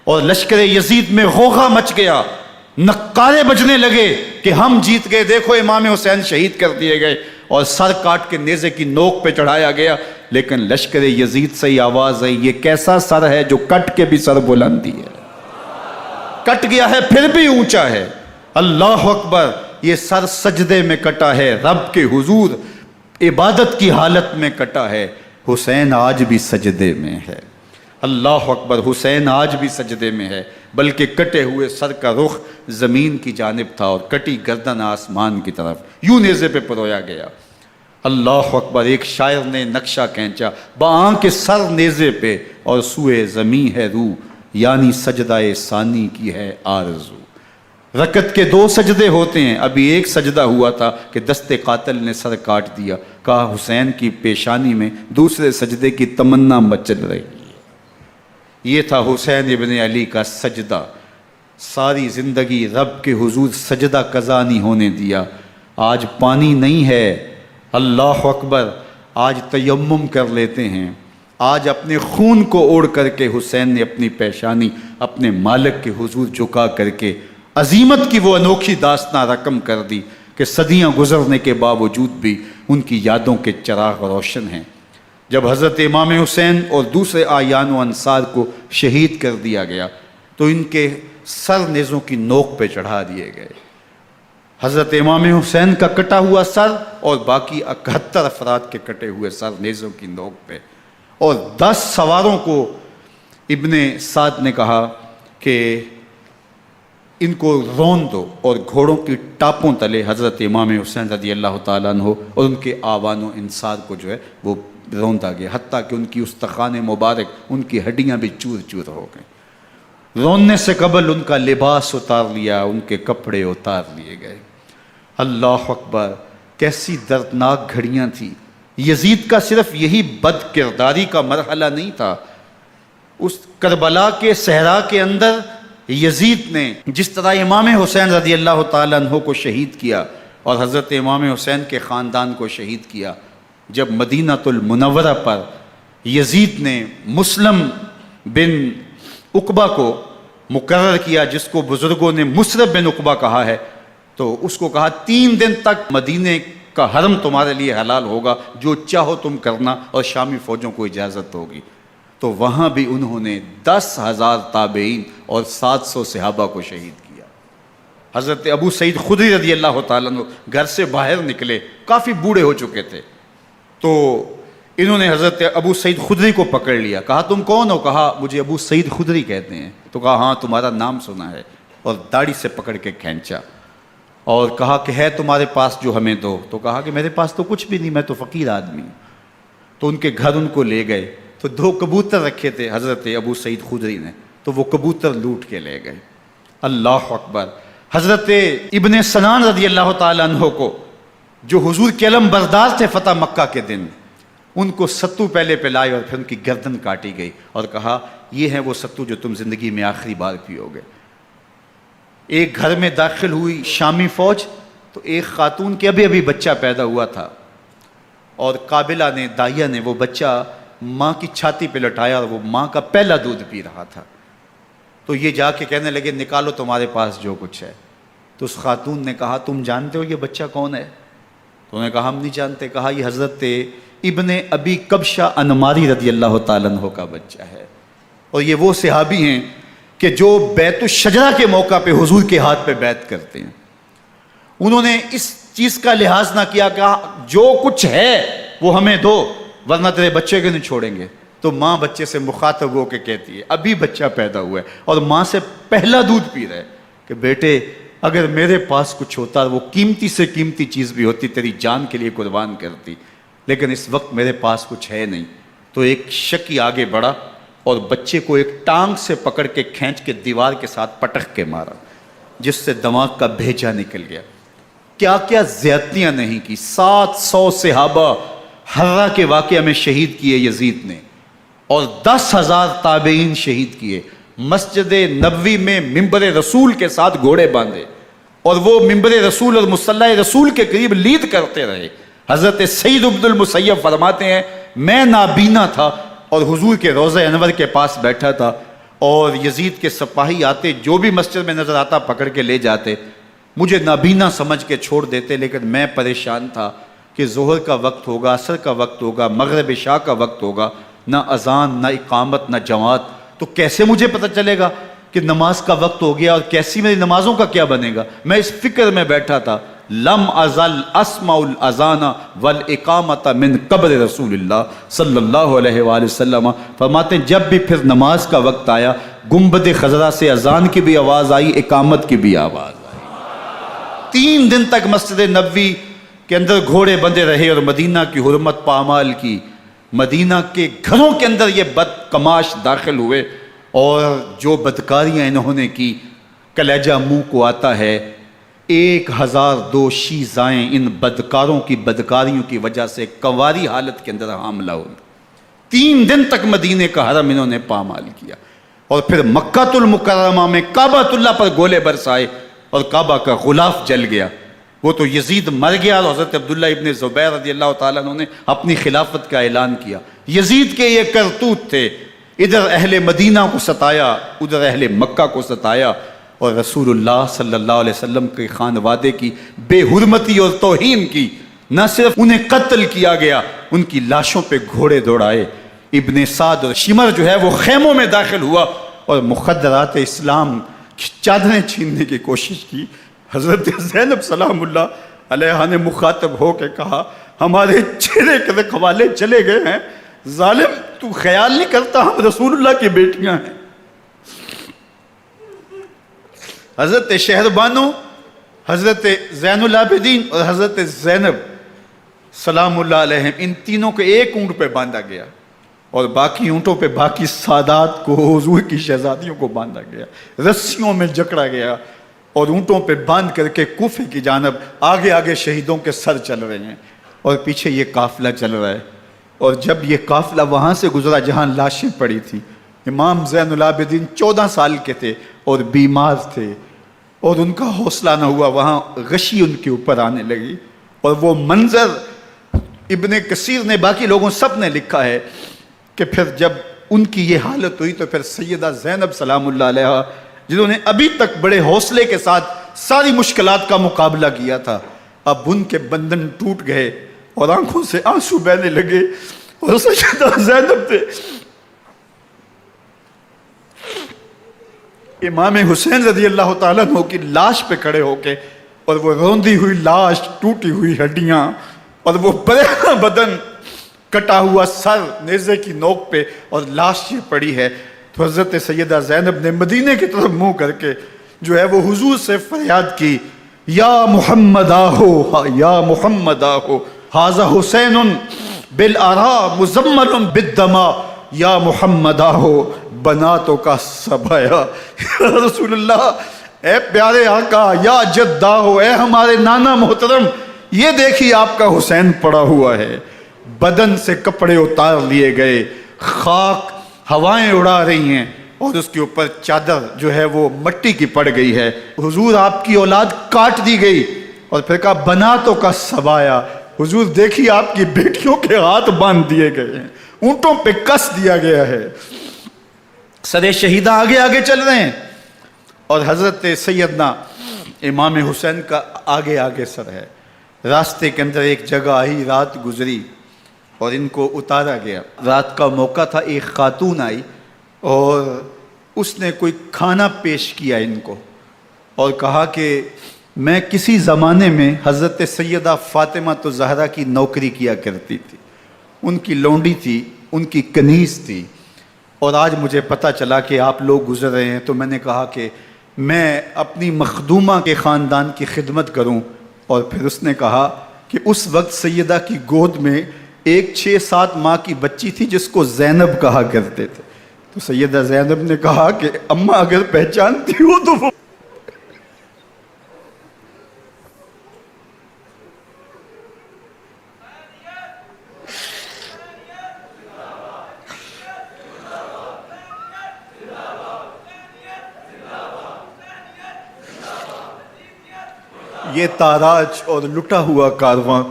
اور لشکر یزید میں غوغا مچ گیا، نقارے بجنے لگے کہ ہم جیت گئے، دیکھو امام حسین شہید کر دیے گئے، اور سر کاٹ کے نیزے کی نوک پہ چڑھایا گیا۔ لیکن لشکر یزید سے ہی آواز آئی یہ کیسا سر ہے جو کٹ کے بھی سر بلندی ہے، کٹ گیا ہے پھر بھی اونچا ہے، اللہ اکبر، یہ سر سجدے میں کٹا ہے، رب کے حضور عبادت کی حالت میں کٹا ہے، حسین آج بھی سجدے میں ہے، اللہ اکبر، حسین آج بھی سجدے میں ہے، بلکہ کٹے ہوئے سر کا رخ زمین کی جانب تھا اور کٹی گردن آسمان کی طرف، یوں نیزے پہ پرویا گیا، اللہ اکبر۔ ایک شاعر نے نقشہ کھینچا، بآنکھ سر نیزے پہ اور سوئے زمین ہے روح، یعنی سجدہ ثانی کی ہے آرزو۔ رکعت کے 2 سجدے ہوتے ہیں، ابھی ایک سجدہ ہوا تھا کہ دست قاتل نے سر کاٹ دیا، کہا حسین کی پیشانی میں دوسرے سجدے کی تمنا مچل رہی ہے۔ یہ تھا حسین ابن علی کا سجدہ، ساری زندگی رب کے حضور سجدہ قضا نہیں ہونے دیا۔ آج پانی نہیں ہے، اللہ اکبر، آج تیمم کر لیتے ہیں، آج اپنے خون کو اوڑھ کر کے حسین نے اپنی پیشانی اپنے مالک کے حضور جھکا کر کے عظیمت کی وہ انوکھی داستان رقم کر دی کہ صدیاں گزرنے کے باوجود بھی ان کی یادوں کے چراغ روشن ہیں۔ جب حضرت امام حسین اور دوسرے اعیان و انصار کو شہید کر دیا گیا تو ان کے سر نیزوں کی نوک پہ چڑھا دیے گئے، حضرت امام حسین کا کٹا ہوا سر اور باقی 71 افراد کے کٹے ہوئے سر نیزوں کی نوک پہ، اور 10 سواروں کو ابن سعد نے کہا کہ ان کو رون دو، اور گھوڑوں کی ٹاپوں تلے حضرت امام حسین رضی اللہ تعالیٰ عنہ اور ان کے آوان و انصار کو جو ہے وہ روندا گیا، حتیٰ کہ ان کی استخوان مبارک، ان کی ہڈیاں بھی چور چور ہو گئیں۔ روننے سے قبل ان کا لباس اتار لیا، ان کے کپڑے اتار لیے گئے، اللہ اکبر، کیسی دردناک گھڑیاں تھیں۔ یزید کا صرف یہی بد کرداری کا مرحلہ نہیں تھا، اس کربلا کے صحرا کے اندر یزید نے جس طرح امام حسین رضی اللہ تعالیٰ عنہ کو شہید کیا اور حضرت امام حسین کے خاندان کو شہید کیا، جب مدینہ المنورہ پر یزید نے مسلم بن عقبہ کو مقرر کیا، جس کو بزرگوں نے مصرب بن عقبہ کہا ہے، تو اس کو کہا 3 دن تک مدینے کا حرم تمہارے لیے حلال ہوگا، جو چاہو تم کرنا، اور شامی فوجوں کو اجازت ہوگی۔ تو وہاں بھی انہوں نے 10,000 تابعین اور 700 صحابہ کو شہید کیا۔ حضرت ابو سعید خدری رضی اللہ تعالیٰ عنہ گھر سے باہر نکلے، کافی بوڑھے ہو چکے تھے، تو انہوں نے حضرت ابو سعید خدری کو پکڑ لیا، کہا تم کون ہو؟ کہا مجھے ابو سعید خدری کہتے ہیں۔ تو کہا ہاں تمہارا نام سنا ہے، اور داڑھی سے پکڑ کے کھینچا اور کہا کہ ہے تمہارے پاس جو ہمیں دو؟ تو کہا کہ میرے پاس تو کچھ بھی نہیں، میں تو فقیر آدمی ہوں۔ تو ان کے گھر ان کو لے گئے، تو 2 کبوتر رکھے تھے حضرت ابو سعید خدری نے، تو وہ کبوتر لوٹ کے لے گئے۔ اللہ اکبر۔ حضرت ابن سنان رضی اللہ تعالیٰ عنہ کو، جو حضور کے علم بردار تھے فتح مکہ کے دن، ان کو ستو پہلے پلائے اور پھر ان کی گردن کاٹی گئی، اور کہا یہ ہے وہ ستو جو تم زندگی میں آخری بار پیو گے۔ ایک گھر میں داخل ہوئی شامی فوج، تو ایک خاتون کے ابھی بچہ پیدا ہوا تھا، اور قابلہ نے، دائیا نے، وہ بچہ ماں کی چھاتی پہ لٹایا، اور وہ ماں کا پہلا دودھ پی رہا تھا۔ تو یہ جا کے کہنے لگے نکالو تمہارے پاس جو کچھ ہے۔ تو اس خاتون نے کہا تم جانتے ہو یہ بچہ کون ہے؟ تو انہوں نے کہا ہم نہیں جانتے۔ کہا یہ حضرت ابن ابی کبشہ انماری رضی اللہ تعالیٰ عنہ کا بچہ ہے، اور یہ وہ صحابی ہیں کہ جو بیت الشجرہ کے موقع پہ حضور کے ہاتھ پہ بیعت کرتے ہیں۔ انہوں نے اس چیز کا لحاظ نہ کیا کہ جو کچھ ہے وہ ہمیں دو، ورنہ تیرے بچے کو نہیں چھوڑیں گے۔ تو ماں بچے سے مخاطب ہو کے کہتی ہے، ابھی بچہ پیدا ہوا ہے اور ماں سے پہلا دودھ پی رہا ہے، کہ بیٹے اگر میرے پاس کچھ ہوتا، وہ قیمتی سے قیمتی چیز بھی ہوتی، تیری جان کے لیے قربان کرتی، لیکن اس وقت میرے پاس کچھ ہے نہیں۔ تو ایک شکی آگے بڑھا اور بچے کو ایک ٹانگ سے پکڑ کے کھینچ کے دیوار کے ساتھ پٹک کے مارا، جس سے دماغ کا بھیجا نکل گیا۔ کیا کیا زیادتیاں نہیں کی۔ 700 صحابہ حرہ کے واقعہ میں شہید کیے یزید نے، اور 10,000 تابعین شہید کیے۔ مسجد نبوی میں منبر رسول کے ساتھ گھوڑے باندھے، اور وہ منبر رسول اور مصلی رسول کے قریب لید کرتے رہے۔ حضرت سعید بن المسیب فرماتے ہیں میں نابینا تھا اور حضور کے روضہ انور کے پاس بیٹھا تھا، اور یزید کے سپاہی آتے، جو بھی مسجد میں نظر آتا پکڑ کے لے جاتے، مجھے نابینا سمجھ کے چھوڑ دیتے، لیکن میں پریشان تھا کہ ظہر کا وقت ہوگا، عصر کا وقت ہوگا، مغرب عشاء کا وقت ہوگا، نہ اذان، نہ اقامت، نہ جماعت، تو کیسے مجھے پتہ چلے گا کہ نماز کا وقت ہو گیا، اور کیسی میری نمازوں کا کیا بنے گا؟ میں اس فکر میں بیٹھا تھا۔ لم ازل اسمع الاذان والاقامت من قبل رسول اللہ صلی اللہ علیہ وآلہ وسلم۔ فرماتے ہیں جب بھی پھر نماز کا وقت آیا، گنبد خضرا سے اذان کی بھی آواز آئی، اقامت کی بھی آواز آئی۔ 3 دن تک مسجد نبوی کے اندر گھوڑے بندے رہے، اور مدینہ کی حرمت پامال کی۔ مدینہ کے گھروں کے اندر یہ بدکماش داخل ہوئے، اور جو بدکاریاں انہوں نے کی کلیجہ منہ کو آتا ہے۔ 1002 شیزائیں ان بدکاروں کی بدکاریوں کی وجہ سے کنواری حالت کے اندر حاملہ ہوئی۔ 3 دن تک مدینے کا حرم انہوں نے پامال کیا، اور پھر مکہ المکرمہ میں کعبۃ اللہ پر گولے برسائے، اور کعبہ کا غلاف جل گیا۔ وہ تو یزید مر گیا، اور حضرت عبداللہ ابن زبیر رضی اللہ تعالیٰ عنہ نے اپنی خلافت کا اعلان کیا۔ یزید کے یہ کرتوت تھے، ادھر اہل مدینہ کو ستایا، ادھر اہل مکہ کو ستایا، اور رسول اللہ صلی اللہ علیہ وسلم کے خانوادے کی بے حرمتی اور توہین کی۔ نہ صرف انہیں قتل کیا گیا، ان کی لاشوں پہ گھوڑے دوڑائے۔ ابن سعد اور شمر جو ہے وہ خیموں میں داخل ہوا، اور مخدرات اسلام کی چادریں چھیننے کی کوشش کی۔ حضرت زینب سلام اللہ علیہ نے مخاطب ہو کے کہا ہمارے چہرے کے رکھوالے چلے گئے ہیں، ظالم تو خیال نہیں کرتا ہم رسول اللہ کی بیٹیاں ہیں۔ حضرت شہربانو، حضرت زین العابدین اور حضرت زینب سلام اللہ علیہ، ان تینوں کو ایک اونٹ پہ باندھا گیا، اور باقی اونٹوں پہ باقی سادات کو، حضور کی شہزادیوں کو باندھا گیا، رسیوں میں جکڑا گیا، اور اونٹوں پہ باندھ کر کے کوفے کی جانب آگے آگے شہیدوں کے سر چل رہے ہیں، اور پیچھے یہ قافلہ چل رہا ہے۔ اور جب یہ قافلہ وہاں سے گزرا جہاں لاشیں پڑی تھیں، امام زین العابدین 14 سال کے تھے اور بیمار تھے، اور ان کا حوصلہ نہ ہوا، وہاں غشی ان کے اوپر آنے لگی، اور وہ منظر ابن کثیر نے، باقی لوگوں سب نے لکھا ہے کہ پھر جب ان کی یہ حالت ہوئی تو پھر سیدہ زینب سلام اللہ علیہ، جنہوں نے ابھی تک بڑے حوصلے کے ساتھ ساری مشکلات کا مقابلہ کیا تھا، اب ان کے بندھن ٹوٹ گئے اور آنکھوں سے آنسو بہنے لگے، اور سیدہ زینب نے امام حسین رضی اللہ تعالیٰ عنہ کی لاش پہ کھڑے ہو کے، اور وہ روندی ہوئی لاش، ٹوٹی ہوئی ہڈیاں، اور وہ برینا بدن، کٹا ہوا سر نیزے کی نوک پہ، اور لاش یہ پڑی ہے، تو حضرت سیدہ زینب نے مدینے کی طرف منہ کر کے جو ہے وہ حضور سے فریاد کی، یا محمد آہو، یا محمد آہو، ھذا حسین بالآراء مزمل بالدماء، یا محمد آہو بناتوں کا سبایا۔ یا رسول اللہ، اے پیارے آقا، یا جد آہو، اے ہمارے نانا محترم، یہ دیکھیے آپ کا حسین پڑا ہوا ہے، بدن سے کپڑے اتار لیے گئے، خاک ہوائیں اڑا رہی ہیں، اور اس کے اوپر چادر جو ہے وہ مٹی کی پڑ گئی ہے۔ حضور آپ کی اولاد کاٹ دی گئی، اور پھر کہا بناتوں کا سبایا، حضور دیکھیے آپ کی بیٹیوں کے ہاتھ باندھ دیے گئے ہیں، اونٹوں پہ کس دیا گیا ہے، سر شہیدہ آگے آگے چل رہے ہیں، اور حضرت سیدنا امام حسین کا آگے آگے سر ہے۔ راستے کے اندر ایک جگہ آئی، رات گزری اور ان کو اتارا گیا۔ رات کا موقع تھا، ایک خاتون آئی اور اس نے کوئی کھانا پیش کیا ان کو، اور کہا کہ میں کسی زمانے میں حضرت سیدہ فاطمہ تو زہرا کی نوکری کیا کرتی تھی، ان کی لونڈی تھی، ان کی کنیز تھی، اور آج مجھے پتہ چلا کہ آپ لوگ گزر رہے ہیں، تو میں نے کہا کہ میں اپنی مخدومہ کے خاندان کی خدمت کروں۔ اور پھر اس نے کہا کہ اس وقت سیدہ کی گود میں ایک 6-7 ماہ کی بچی تھی جس کو زینب کہا کرتے تھے، تو سیدہ زینب نے کہا کہ اماں اگر پہچانتی ہو تو وہ یہ تاراج اور لٹا ہوا کارواں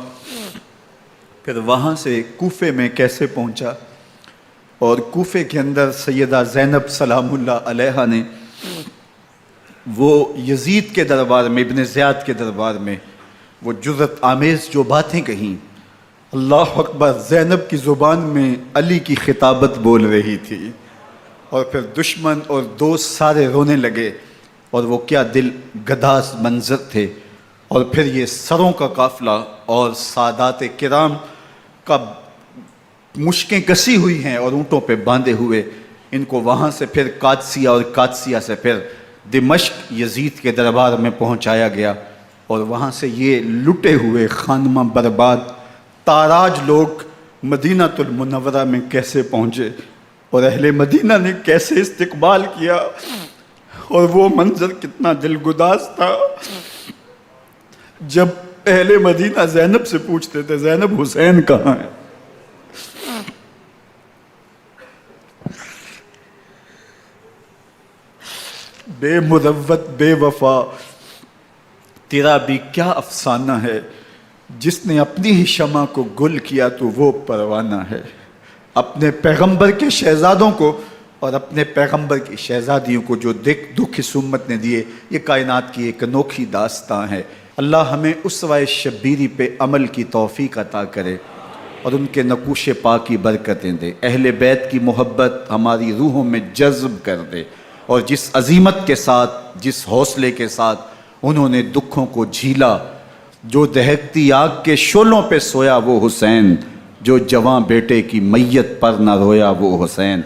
پھر وہاں سے کوفے میں کیسے پہنچا، اور کوفے کے اندر سیدہ زینب سلام اللہ علیہا نے وہ یزید کے دربار میں، ابن زیاد کے دربار میں وہ جرأت آمیز جو باتیں کہیں، اللہ اکبر، زینب کی زبان میں علی کی خطابت بول رہی تھی، اور پھر دشمن اور دوست سارے رونے لگے، اور وہ کیا دل گداز منظر تھے۔ اور پھر یہ سروں کا قافلہ اور سادات کرام کا مشکیں کسی ہوئی ہیں اور اونٹوں پہ باندھے ہوئے، ان کو وہاں سے پھر قادسیہ اور قادسیہ سے پھر دمشق یزید کے دربار میں پہنچایا گیا، اور وہاں سے یہ لٹے ہوئے خانمہ برباد تاراج لوگ مدینہ المنورہ میں کیسے پہنچے، اور اہل مدینہ نے کیسے استقبال کیا، اور وہ منظر کتنا دلگداز تھا جب اہل مدینہ زینب سے پوچھتے تھے زینب حسین کہاں ہے؟ بے مروت بے وفا تیرا بھی کیا افسانہ ہے، جس نے اپنی ہی شمع کو گل کیا تو وہ پروانہ ہے۔ اپنے پیغمبر کے شہزادوں کو اور اپنے پیغمبر کی شہزادیوں کو جو دکھ اس امت نے دیے، یہ کائنات کی ایک انوکھی داستان ہے۔ اللہ ہمیں اسوہ شبیری پہ عمل کی توفیق عطا کرے اور ان کے نقوش پاک کی برکتیں دے، اہل بیت کی محبت ہماری روحوں میں جذب کر دے، اور جس عظیمت کے ساتھ، جس حوصلے کے ساتھ انہوں نے دکھوں کو جھیلا، جو دہکتی آگ کے شعلوں پہ سویا وہ حسین، جو جواں بیٹے کی میت پر نہ رویا وہ حسین،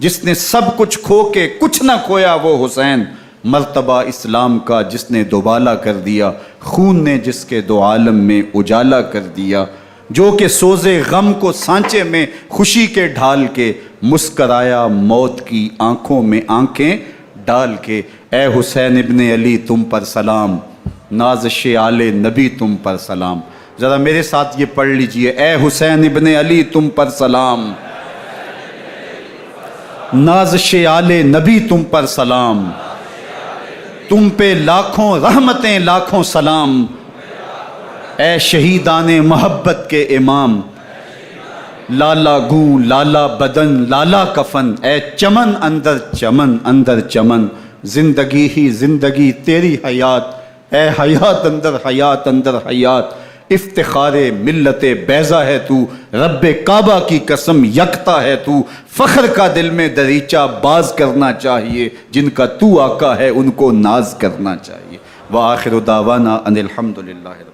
جس نے سب کچھ کھو کے کچھ نہ کھویا وہ حسین، مرتبہ اسلام کا جس نے دوبالا کر دیا، خون نے جس کے دو عالم میں اجالا کر دیا، جو کہ سوزے غم کو سانچے میں خوشی کے ڈھال کے، مسکرایا موت کی آنکھوں میں آنکھیں ڈال کے۔ اے حسین ابن علی تم پر سلام، نازش آل نبی تم پر سلام۔ ذرا میرے ساتھ یہ پڑھ لیجئے، اے حسین ابن علی تم پر سلام، نازش آل نبی تم پر سلام، تم پہ لاکھوں رحمتیں لاکھوں سلام، اے شہیدان محبت کے امام، لالا گوں لالا بدن لالا کفن، اے چمن اندر چمن، زندگی ہی زندگی تیری حیات اے حیات اندر حیات اندر حیات، افتخار ملت بیضا ہے تو، رب کعبہ کی قسم یکتا ہے تو، فخر کا دل میں دریچہ باز کرنا چاہیے، جن کا تو آقا ہے ان کو ناز کرنا چاہیے۔ وآخر دعوانا ان الحمد للہ۔